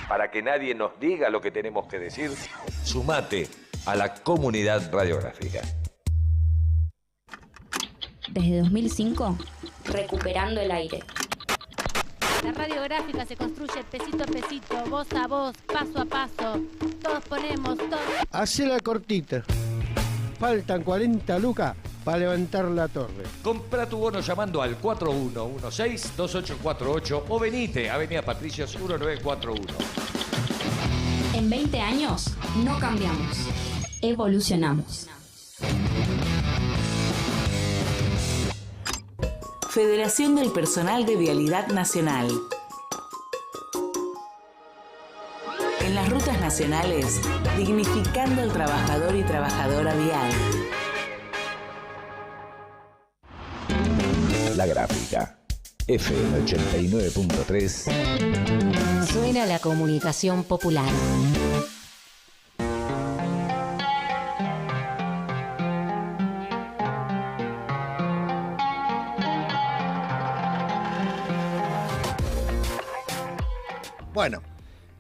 para que nadie nos diga lo que tenemos que decir, sumate a la comunidad radiográfica. Desde 2005, recuperando el aire. La radiográfica se construye pesito a pesito, voz a voz, paso a paso. Todos ponemos, todos. Hacela cortita. Faltan 40 lucas. para levantar la torre. Compra tu bono llamando al 4116-2848 o venite, Avenida Patricios 1941. En 20 años no cambiamos, evolucionamos. Federación del Personal de Vialidad Nacional. En las rutas nacionales, dignificando al trabajador y trabajadora vial. La Gráfica, FM 89.3. Suena la comunicación popular. Bueno,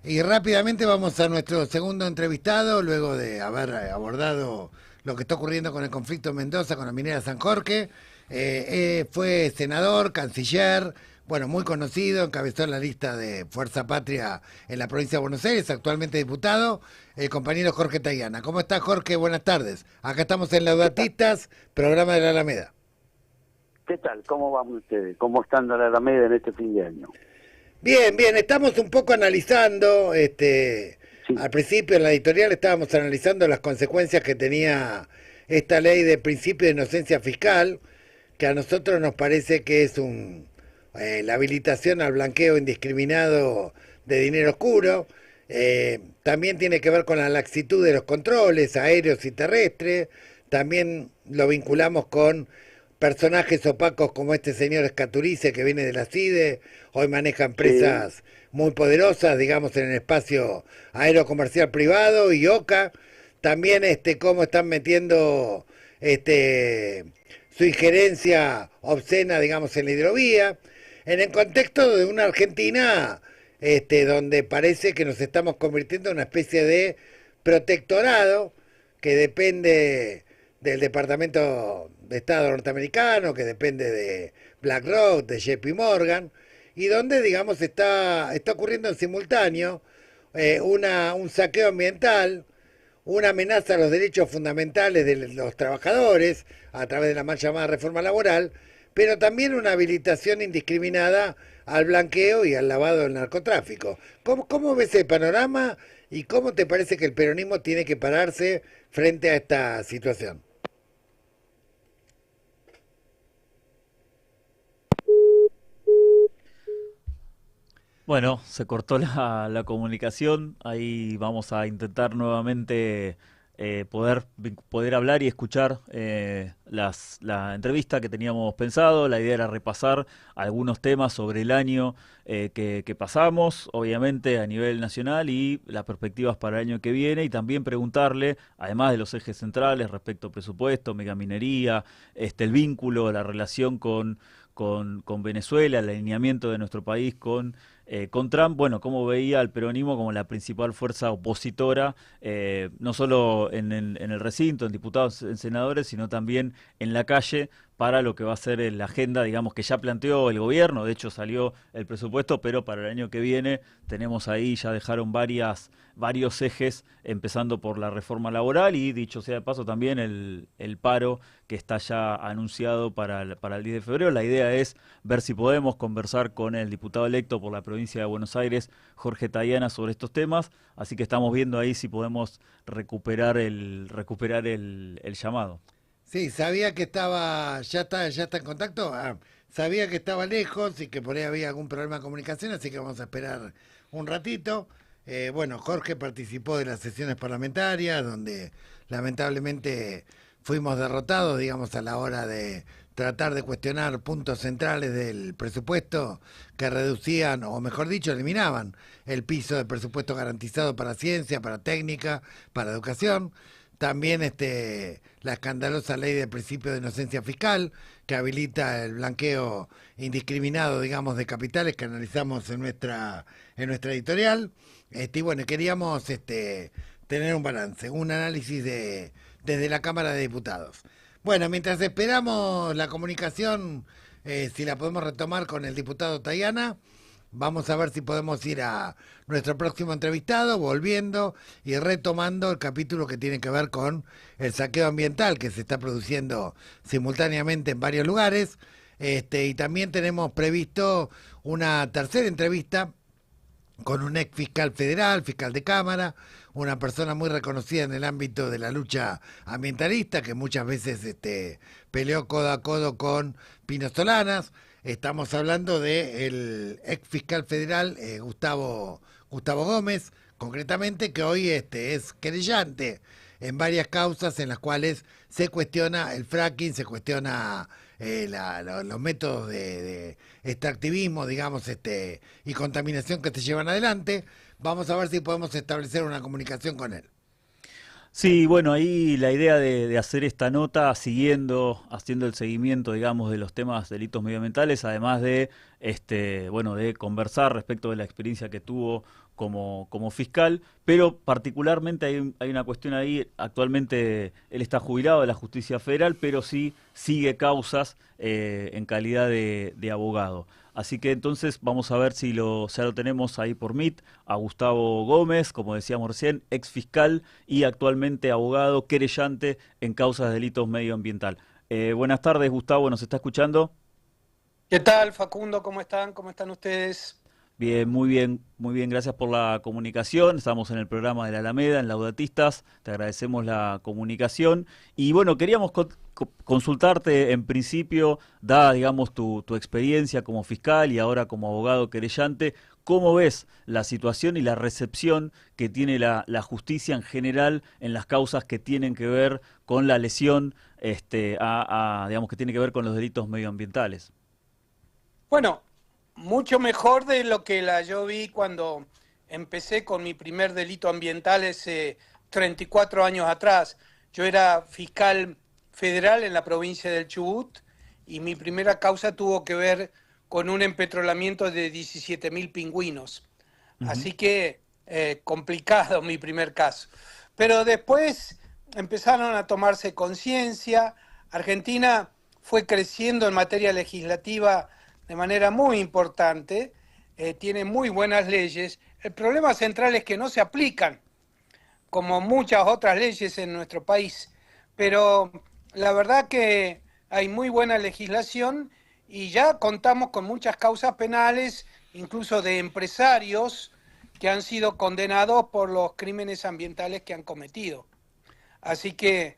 y rápidamente vamos a nuestro segundo entrevistado, luego de haber abordado lo que está ocurriendo con el conflicto en Mendoza, con la minera San Jorge. Fue senador, canciller, bueno, muy conocido, encabezó la lista de Fuerza Patria en la provincia de Buenos Aires, actualmente diputado, el compañero Jorge Tayana. ¿Cómo está, Jorge? Buenas tardes. Acá estamos en Laudatistas, programa de la Alameda. ¿Qué tal? ¿Cómo van ustedes? ¿Cómo están en la Alameda en este fin de año? Bien, bien, estamos un poco analizando, al principio en la editorial estábamos analizando las consecuencias que tenía esta ley de principio de inocencia fiscal, que a nosotros nos parece que es la habilitación al blanqueo indiscriminado de dinero oscuro. También tiene que ver con la laxitud de los controles aéreos y terrestres. También lo vinculamos con personajes opacos como este señor Escaturice, que viene de la CIDE, hoy maneja empresas muy poderosas, digamos, en el espacio aerocomercial privado, y OCA. También cómo están metiendo su injerencia obscena, digamos, en la hidrovía, en el contexto de una Argentina donde parece que nos estamos convirtiendo en una especie de protectorado que depende del Departamento de Estado norteamericano, que depende de BlackRock, de JP Morgan, y donde, digamos, está ocurriendo en simultáneo un saqueo ambiental, una amenaza a los derechos fundamentales de los trabajadores a través de la mal llamada reforma laboral, pero también una habilitación indiscriminada al blanqueo y al lavado del narcotráfico. ¿Cómo ves el panorama y cómo te parece que el peronismo tiene que pararse frente a esta situación? Bueno, se cortó la comunicación, ahí vamos a intentar nuevamente poder hablar y escuchar la entrevista que teníamos pensado. La idea era repasar algunos temas sobre el año que pasamos, obviamente a nivel nacional, y las perspectivas para el año que viene, y también preguntarle, además de los ejes centrales respecto al presupuesto, megaminería, el vínculo, la relación con Venezuela, el alineamiento de nuestro país con Trump, bueno, cómo veía al peronismo como la principal fuerza opositora, no solo en el recinto, en diputados, en senadores, sino también en la calle, para lo que va a ser la agenda, digamos, que ya planteó el gobierno. De hecho salió el presupuesto, pero para el año que viene tenemos ahí, ya dejaron varios ejes, empezando por la reforma laboral y, dicho sea de paso, también el paro que está ya anunciado para el 10 de febrero. La idea es ver si podemos conversar con el diputado electo por la provincia de Buenos Aires, Jorge Tayana, sobre estos temas, así que estamos viendo ahí si podemos recuperar el llamado. Sí, sabía que ya está en contacto. Sabía que estaba lejos y que por ahí había algún problema de comunicación, así que vamos a esperar un ratito. Bueno, Jorge participó de las sesiones parlamentarias, donde lamentablemente fuimos derrotados, digamos, a la hora de tratar de cuestionar puntos centrales del presupuesto que reducían, o mejor dicho, eliminaban el piso del presupuesto garantizado para ciencia, para técnica, para educación. También la escandalosa ley del principio de inocencia fiscal, que habilita el blanqueo indiscriminado, digamos, de capitales, que analizamos en nuestra editorial. Y bueno, queríamos tener un balance, un análisis desde la Cámara de Diputados. Bueno, mientras esperamos la comunicación, si la podemos retomar con el diputado Tayana, vamos a ver si podemos ir a nuestro próximo entrevistado, volviendo y retomando el capítulo que tiene que ver con el saqueo ambiental que se está produciendo simultáneamente en varios lugares. Y también tenemos previsto una tercera entrevista con un ex fiscal federal, fiscal de Cámara, una persona muy reconocida en el ámbito de la lucha ambientalista, que muchas veces peleó codo a codo con Pino Solanas. Estamos hablando del ex fiscal federal Gustavo Gómez, concretamente, que hoy es querellante en varias causas en las cuales se cuestiona el fracking, se cuestiona los métodos de extractivismo, digamos, y contaminación que se llevan adelante. Vamos a ver si podemos establecer una comunicación con él. Sí, bueno, ahí la idea de hacer esta nota haciendo el seguimiento, digamos, de los temas delitos medioambientales, además de, de conversar respecto de la experiencia que tuvo como fiscal, pero particularmente hay una cuestión ahí. Actualmente él está jubilado de la justicia federal, pero sí sigue causas en calidad de abogado. Así que entonces vamos a ver si ya lo tenemos ahí por Meet, a Gustavo Gómez, como decíamos recién, ex fiscal y actualmente abogado querellante en causas de delitos medioambiental. Buenas tardes, Gustavo, ¿nos está escuchando? ¿Qué tal, Facundo? ¿Cómo están? ¿Cómo están ustedes? Bien, muy bien, gracias por la comunicación. Estamos en el programa de la Alameda, en Laudatistas, te agradecemos la comunicación. Y bueno, queríamos consultarte en principio, dada, digamos, tu experiencia como fiscal y ahora como abogado querellante, ¿cómo ves la situación y la recepción que tiene la justicia en general en las causas que tienen que ver con la lesión, digamos, que tiene que ver con los delitos medioambientales? Bueno, mucho mejor de lo que yo vi cuando empecé con mi primer delito ambiental hace 34 años atrás. Yo era fiscal federal en la provincia del Chubut y mi primera causa tuvo que ver con un empetrolamiento de 17.000 pingüinos. Así que complicado mi primer caso. Pero después empezaron a tomarse conciencia. Argentina fue creciendo en materia legislativa de manera muy importante, tiene muy buenas leyes. El problema central es que no se aplican, como muchas otras leyes en nuestro país. Pero la verdad que hay muy buena legislación y ya contamos con muchas causas penales, incluso de empresarios que han sido condenados por los crímenes ambientales que han cometido. Así que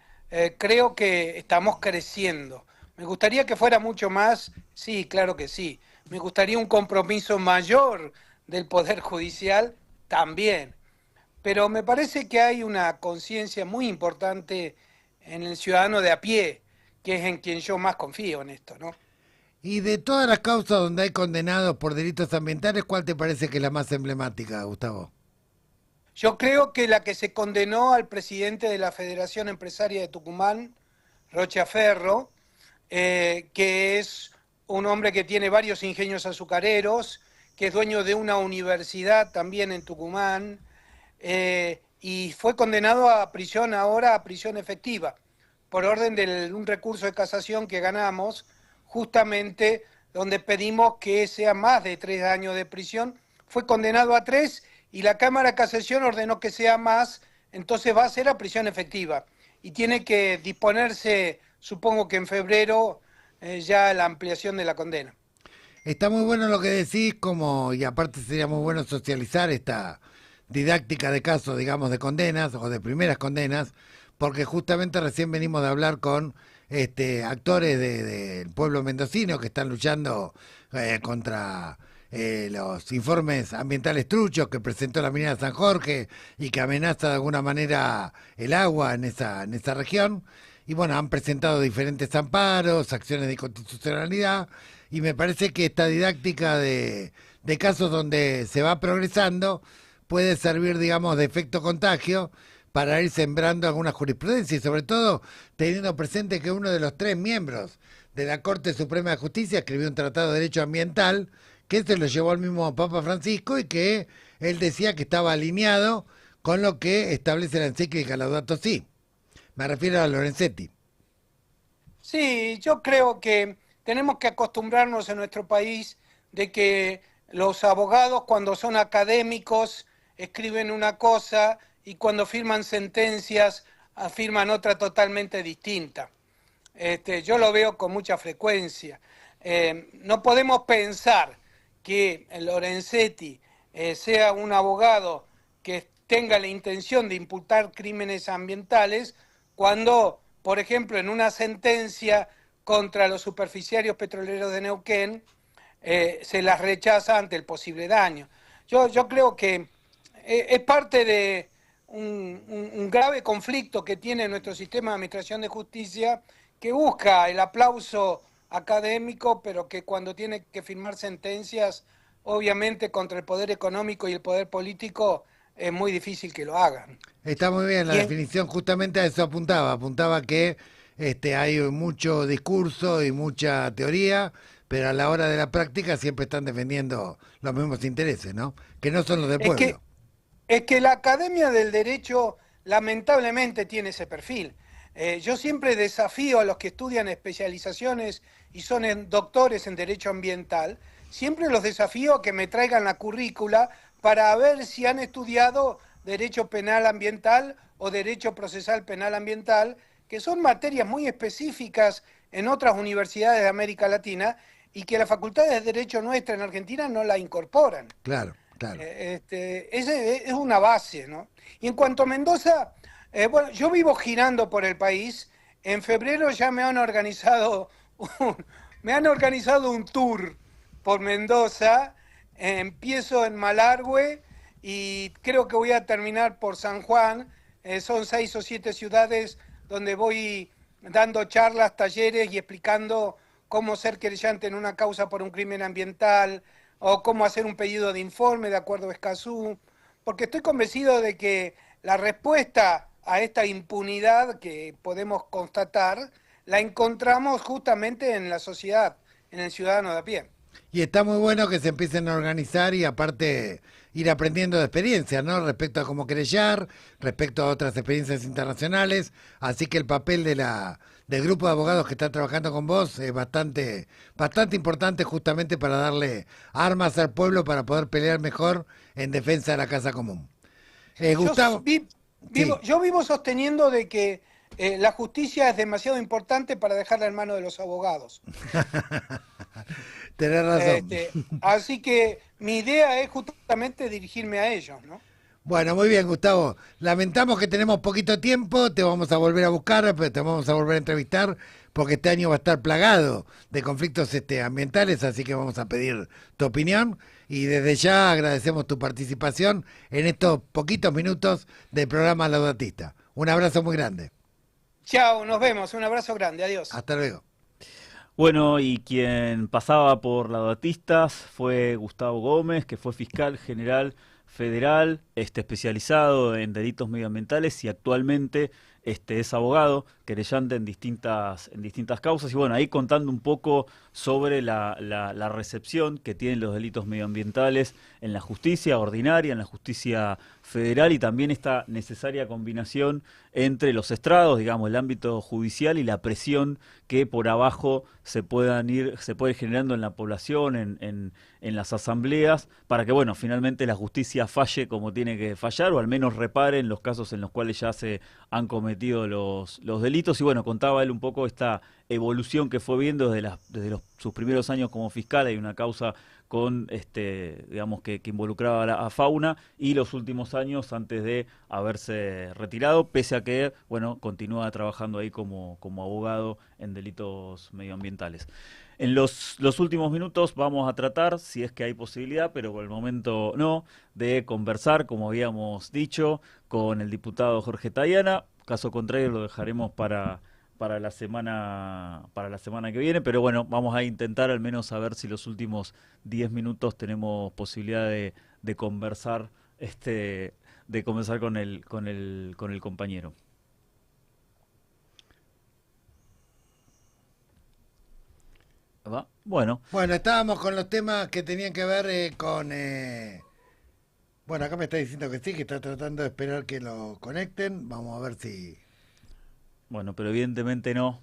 creo que estamos creciendo. Me gustaría que fuera mucho más, sí, claro que sí. Me gustaría un compromiso mayor del Poder Judicial también. Pero me parece que hay una conciencia muy importante en el ciudadano de a pie, que es en quien yo más confío en esto, ¿no? Y de todas las causas donde hay condenados por delitos ambientales, ¿cuál te parece que es la más emblemática, Gustavo? Yo creo que la que se condenó al presidente de la Federación Empresaria de Tucumán, Rocha Ferro, que es un hombre que tiene varios ingenios azucareros, que es dueño de una universidad también en Tucumán, y fue condenado a prisión ahora, a prisión efectiva, por orden de un recurso de casación que ganamos, justamente donde pedimos que sea más de 3 años de prisión. Fue condenado a 3 y la Cámara de Casación ordenó que sea más, entonces va a ser a prisión efectiva. Y tiene que disponerse, supongo que en febrero, ya la ampliación de la condena. Está muy bueno lo que decís, y aparte sería muy bueno socializar esta didáctica de casos, digamos, de condenas o de primeras condenas, porque justamente recién venimos de hablar con actores del pueblo mendocino que están luchando contra los informes ambientales truchos que presentó la minera San Jorge y que amenaza de alguna manera el agua en esa región. Y bueno, han presentado diferentes amparos, acciones de inconstitucionalidad, y me parece que esta didáctica de casos donde se va progresando puede servir, digamos, de efecto contagio para ir sembrando alguna jurisprudencia y sobre todo teniendo presente que uno de los 3 miembros de la Corte Suprema de Justicia escribió un tratado de derecho ambiental que se lo llevó al mismo Papa Francisco y que él decía que estaba alineado con lo que establece la encíclica Laudato Si. Me refiero a Lorenzetti. Sí, yo creo que tenemos que acostumbrarnos en nuestro país de que los abogados cuando son académicos escriben una cosa y cuando firman sentencias afirman otra totalmente distinta. Yo lo veo con mucha frecuencia. No podemos pensar que Lorenzetti sea un abogado que tenga la intención de imputar crímenes ambientales cuando, por ejemplo, en una sentencia contra los superficiarios petroleros de Neuquén se las rechaza ante el posible daño. Yo creo que es parte de un grave conflicto que tiene nuestro sistema de administración de justicia, que busca el aplauso académico, pero que cuando tiene que firmar sentencias, obviamente contra el poder económico y el poder político, es muy difícil que lo hagan. Está muy bien, la definición justamente a eso apuntaba que hay mucho discurso y mucha teoría, pero a la hora de la práctica siempre están defendiendo los mismos intereses, ¿no? Que no son los del pueblo. Es que la Academia del Derecho lamentablemente tiene ese perfil. Yo siempre desafío a los que estudian especializaciones y son doctores en Derecho Ambiental, siempre los desafío a que me traigan la currícula para ver si han estudiado Derecho Penal Ambiental o Derecho Procesal Penal Ambiental, que son materias muy específicas en otras universidades de América Latina y que las facultades de Derecho nuestra en Argentina no la incorporan. Claro, claro. Es una base, ¿no? Y en cuanto a Mendoza, bueno, yo vivo girando por el país. En febrero ya me han organizado un tour por Mendoza. Empiezo en Malargüe y creo que voy a terminar por San Juan. Son 6 o 7 ciudades donde voy dando charlas, talleres y explicando cómo ser querellante en una causa por un crimen ambiental o cómo hacer un pedido de informe de acuerdo a Escazú, porque estoy convencido de que la respuesta a esta impunidad que podemos constatar la encontramos justamente en la sociedad, en el ciudadano de a pie. Y está muy bueno que se empiecen a organizar y aparte ir aprendiendo de experiencias, ¿no? Respecto a cómo querellar, respecto a otras experiencias internacionales. Así que el papel del grupo de abogados que está trabajando con vos es bastante importante justamente para darle armas al pueblo para poder pelear mejor en defensa de la casa común. Gustavo. Yo vivo sosteniendo de que la justicia es demasiado importante para dejarla en manos de los abogados. Tenés razón. Así que mi idea es justamente dirigirme a ellos, ¿no? Bueno, muy bien, Gustavo. Lamentamos que tenemos poquito tiempo, te vamos a volver a buscar, pero te vamos a volver a entrevistar, porque este año va a estar plagado de conflictos ambientales, así que vamos a pedir tu opinión. Y desde ya agradecemos tu participación en estos poquitos minutos del programa Laudatista. Un abrazo muy grande. Chao, nos vemos. Un abrazo grande. Adiós. Hasta luego. Bueno, y quien pasaba por Laudatistas fue Gustavo Gómez, que fue fiscal general federal, especializado en delitos medioambientales y actualmente es abogado, querellante en distintas causas. Y bueno, ahí contando un poco sobre la recepción que tienen los delitos medioambientales en la justicia ordinaria, en la justicia federal, y también esta necesaria combinación entre los estrados, digamos, el ámbito judicial y la presión que por abajo se puede ir generando en la población, en las asambleas, para que, bueno, finalmente la justicia falle como tiene que fallar, o al menos repare en los casos en los cuales ya se han cometido los delitos. Y bueno, contaba él un poco esta evolución que fue viendo desde sus primeros años como fiscal. Hay una causa con digamos que involucraba a fauna, y los últimos años antes de haberse retirado, pese a que, bueno, continúa trabajando ahí como abogado en delitos medioambientales. En los últimos minutos vamos a tratar, si es que hay posibilidad, pero por el momento no, de conversar, como habíamos dicho, con el diputado Jorge Tayana. Caso contrario lo dejaremos para la semana que viene, pero bueno, vamos a intentar al menos a ver si los últimos 10 minutos tenemos posibilidad de conversar con el compañero. ¿Va? Bueno, estábamos con los temas que tenían que ver con... Bueno, acá me está diciendo que sí, que está tratando de esperar que lo conecten. Vamos a ver si... Bueno, pero evidentemente no.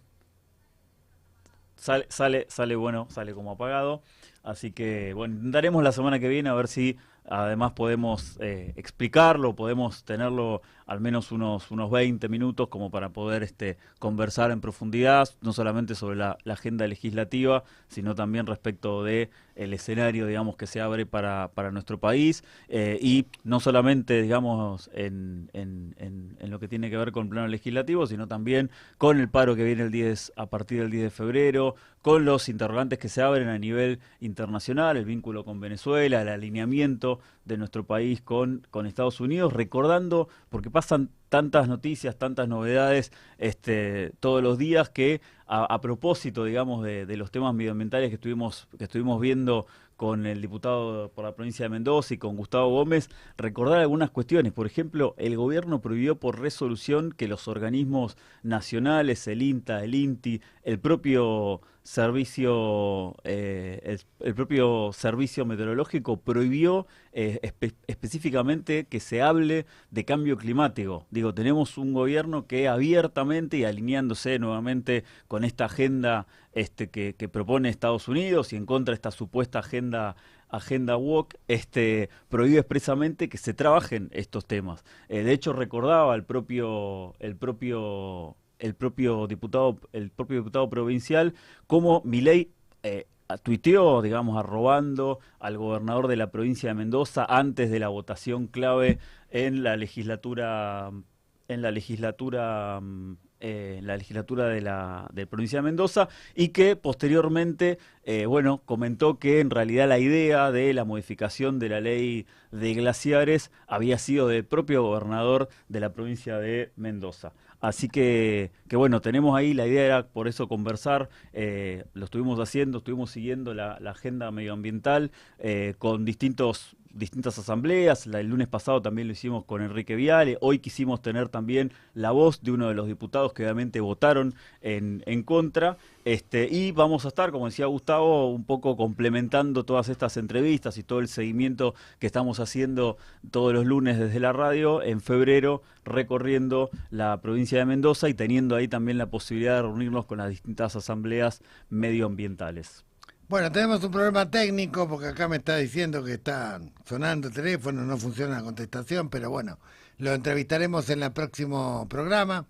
sale bueno, sale como apagado. Así que, bueno, intentaremos la semana que viene a ver si además podemos explicarlo, podemos tenerlo al menos unos 20 minutos como para poder conversar en profundidad, no solamente sobre la agenda legislativa, sino también respecto de el escenario, digamos, que se abre para nuestro país, y no solamente, digamos, en lo que tiene que ver con el plano legislativo, sino también con el paro que viene a partir del 10 de febrero, con los interrogantes que se abren a nivel internacional, el vínculo con Venezuela, el alineamiento de nuestro país con Estados Unidos, recordando, porque pasan tantas noticias, tantas novedades todos los días, que a propósito, digamos, de los temas medioambientales que estuvimos viendo con el diputado por la provincia de Mendoza y con Gustavo Gómez, recordar algunas cuestiones. Por ejemplo, el gobierno prohibió por resolución que los organismos nacionales, el INTA, el INTI, el propio servicio meteorológico prohibió específicamente que se hable de cambio climático. Digo, tenemos un gobierno que abiertamente y alineándose nuevamente con esta agenda que propone Estados Unidos y en contra de esta supuesta agenda woke, prohíbe expresamente que se trabajen estos temas. De hecho, recordaba el propio diputado provincial cómo Milei tuiteó, digamos, arrobando al gobernador de la provincia de Mendoza antes de la votación clave en la legislatura de la provincia de Mendoza, y que posteriormente comentó que en realidad la idea de la modificación de la ley de glaciares había sido del propio gobernador de la provincia de Mendoza. Así que bueno, tenemos ahí, la idea era por eso conversar, lo estuvimos siguiendo la agenda medioambiental con distintas asambleas. El lunes pasado también lo hicimos con Enrique Viale. Hoy quisimos tener también la voz de uno de los diputados que obviamente votaron en contra. Y vamos a estar, como decía Gustavo, un poco complementando todas estas entrevistas y todo el seguimiento que estamos haciendo todos los lunes desde la radio en febrero, recorriendo la provincia de Mendoza y teniendo ahí también la posibilidad de reunirnos con las distintas asambleas medioambientales. Bueno, tenemos un problema técnico porque acá me está diciendo que está sonando el teléfono, no funciona la contestación, pero bueno, lo entrevistaremos en el próximo programa.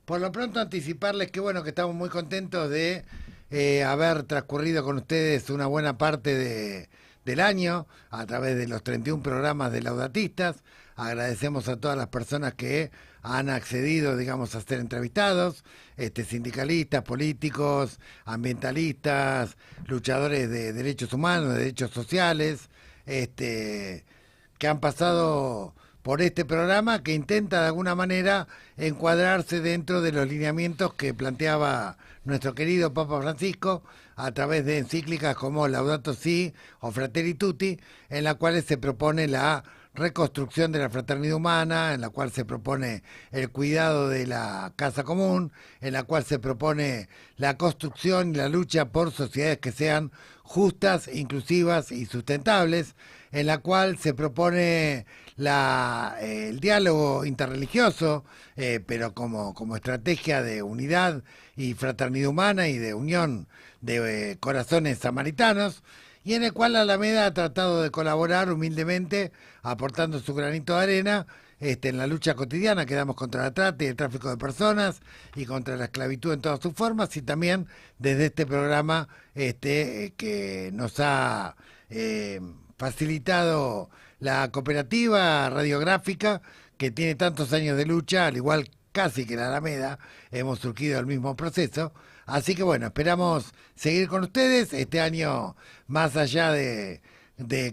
Por lo pronto anticiparles que bueno, que estamos muy contentos de haber transcurrido con ustedes una buena parte del año a través de los 31 programas de Laudatistas. Agradecemos a todas las personas que han accedido, digamos, a ser entrevistados, sindicalistas, políticos, ambientalistas, luchadores de derechos humanos, de derechos sociales, que han pasado por este programa que intenta de alguna manera encuadrarse dentro de los lineamientos que planteaba nuestro querido Papa Francisco a través de encíclicas como Laudato Si o Fratelli Tutti, en las cuales se propone la reconstrucción de la fraternidad humana, en la cual se propone el cuidado de la casa común, en la cual se propone la construcción y la lucha por sociedades que sean justas, inclusivas y sustentables, en la cual se propone el diálogo interreligioso, pero como estrategia de unidad y fraternidad humana y de unión de corazones samaritanos, y en el cual Alameda ha tratado de colaborar humildemente, aportando su granito de arena en la lucha cotidiana que damos contra la trata y el tráfico de personas y contra la esclavitud en todas sus formas, y también desde este programa que nos ha facilitado la cooperativa radiográfica, que tiene tantos años de lucha, al igual casi que la Alameda, hemos surgido el mismo proceso. Así que bueno, esperamos seguir con ustedes este año, más allá de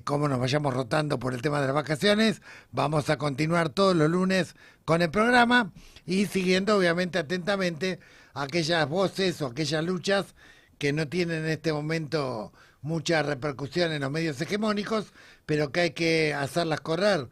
cómo nos vayamos rotando por el tema de las vacaciones. Vamos a continuar todos los lunes con el programa y siguiendo obviamente atentamente aquellas voces o aquellas luchas que no tienen en este momento mucha repercusión en los medios hegemónicos, pero que hay que hacerlas correr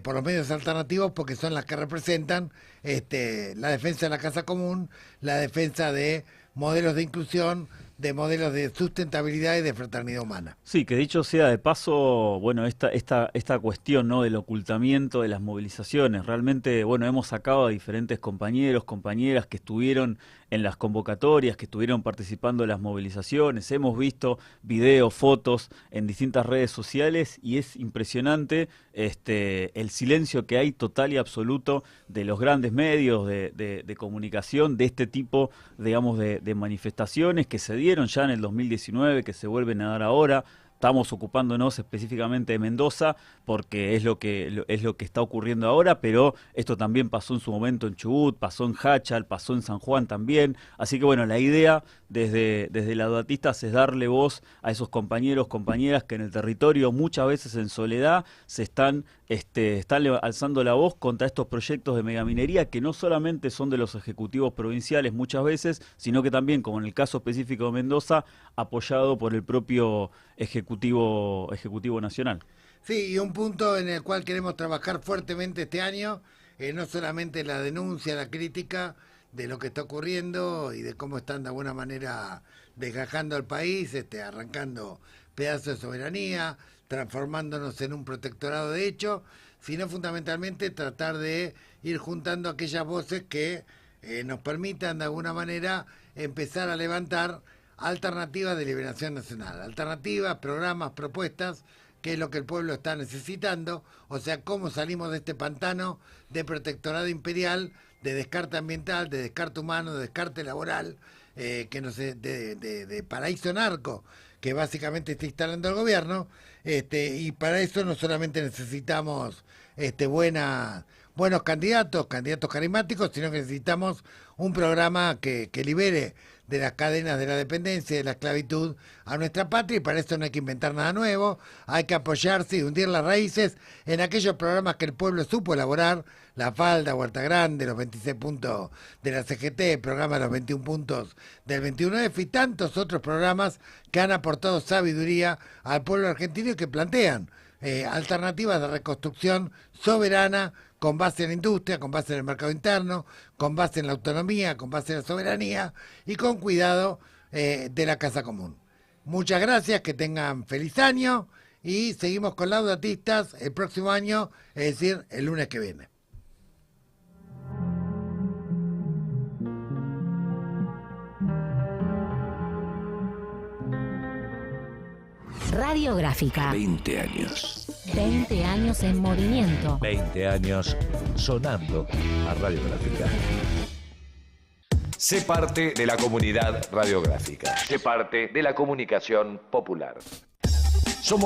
por los medios alternativos, porque son las que representan la defensa de la casa común, la defensa de modelos de inclusión, de modelos de sustentabilidad y de fraternidad humana. Sí, que dicho sea de paso, bueno, esta cuestión, ¿no?, del ocultamiento de las movilizaciones, realmente, bueno, hemos sacado a diferentes compañeros, compañeras que estuvieron en las convocatorias, que estuvieron participando en las movilizaciones, hemos visto videos, fotos en distintas redes sociales y es impresionante el silencio que hay total y absoluto de los grandes medios de comunicación de este tipo, digamos, de manifestaciones que se dieron ya en el 2019, que se vuelven a dar ahora. Estamos ocupándonos específicamente de Mendoza porque es lo que está ocurriendo ahora, pero esto también pasó en su momento en Chubut, pasó en Háchal, pasó en San Juan también. Así que bueno, la idea desde Laudatistas es darle voz a esos compañeros, compañeras que en el territorio muchas veces en soledad se están alzando la voz contra estos proyectos de megaminería que no solamente son de los ejecutivos provinciales muchas veces, sino que también, como en el caso específico de Mendoza, apoyado por el propio Ejecutivo Nacional. Sí, y un punto en el cual queremos trabajar fuertemente este año, no solamente la denuncia, la crítica de lo que está ocurriendo y de cómo están de alguna manera desgajando al país, arrancando pedazos de soberanía, transformándonos en un protectorado de hecho, sino fundamentalmente tratar de ir juntando aquellas voces que nos permitan de alguna manera empezar a levantar alternativas de liberación nacional, alternativas, programas, propuestas, que es lo que el pueblo está necesitando, o sea, cómo salimos de este pantano de protectorado imperial, de descarte ambiental, de descarte humano, de descarte laboral, de paraíso narco, que básicamente está instalando el gobierno, y para eso no solamente necesitamos buenos candidatos carismáticos, sino que necesitamos un programa que libere de las cadenas de la dependencia y de la esclavitud a nuestra patria, y para eso no hay que inventar nada nuevo, hay que apoyarse y hundir las raíces en aquellos programas que el pueblo supo elaborar, La Falda, Huerta Grande, los 26 puntos de la CGT, el programa de los 21 puntos del 21F y tantos otros programas que han aportado sabiduría al pueblo argentino y que plantean alternativas de reconstrucción soberana con base en la industria, con base en el mercado interno, con base en la autonomía, con base en la soberanía y con cuidado de la casa común. Muchas gracias, que tengan feliz año y seguimos con Laudatistas el próximo año, es decir, el lunes que viene. Radiográfica. 20 años. 20 años en movimiento. 20 años sonando a Radiográfica. Sé parte de la comunidad radiográfica. Sé parte de la comunicación popular. Somos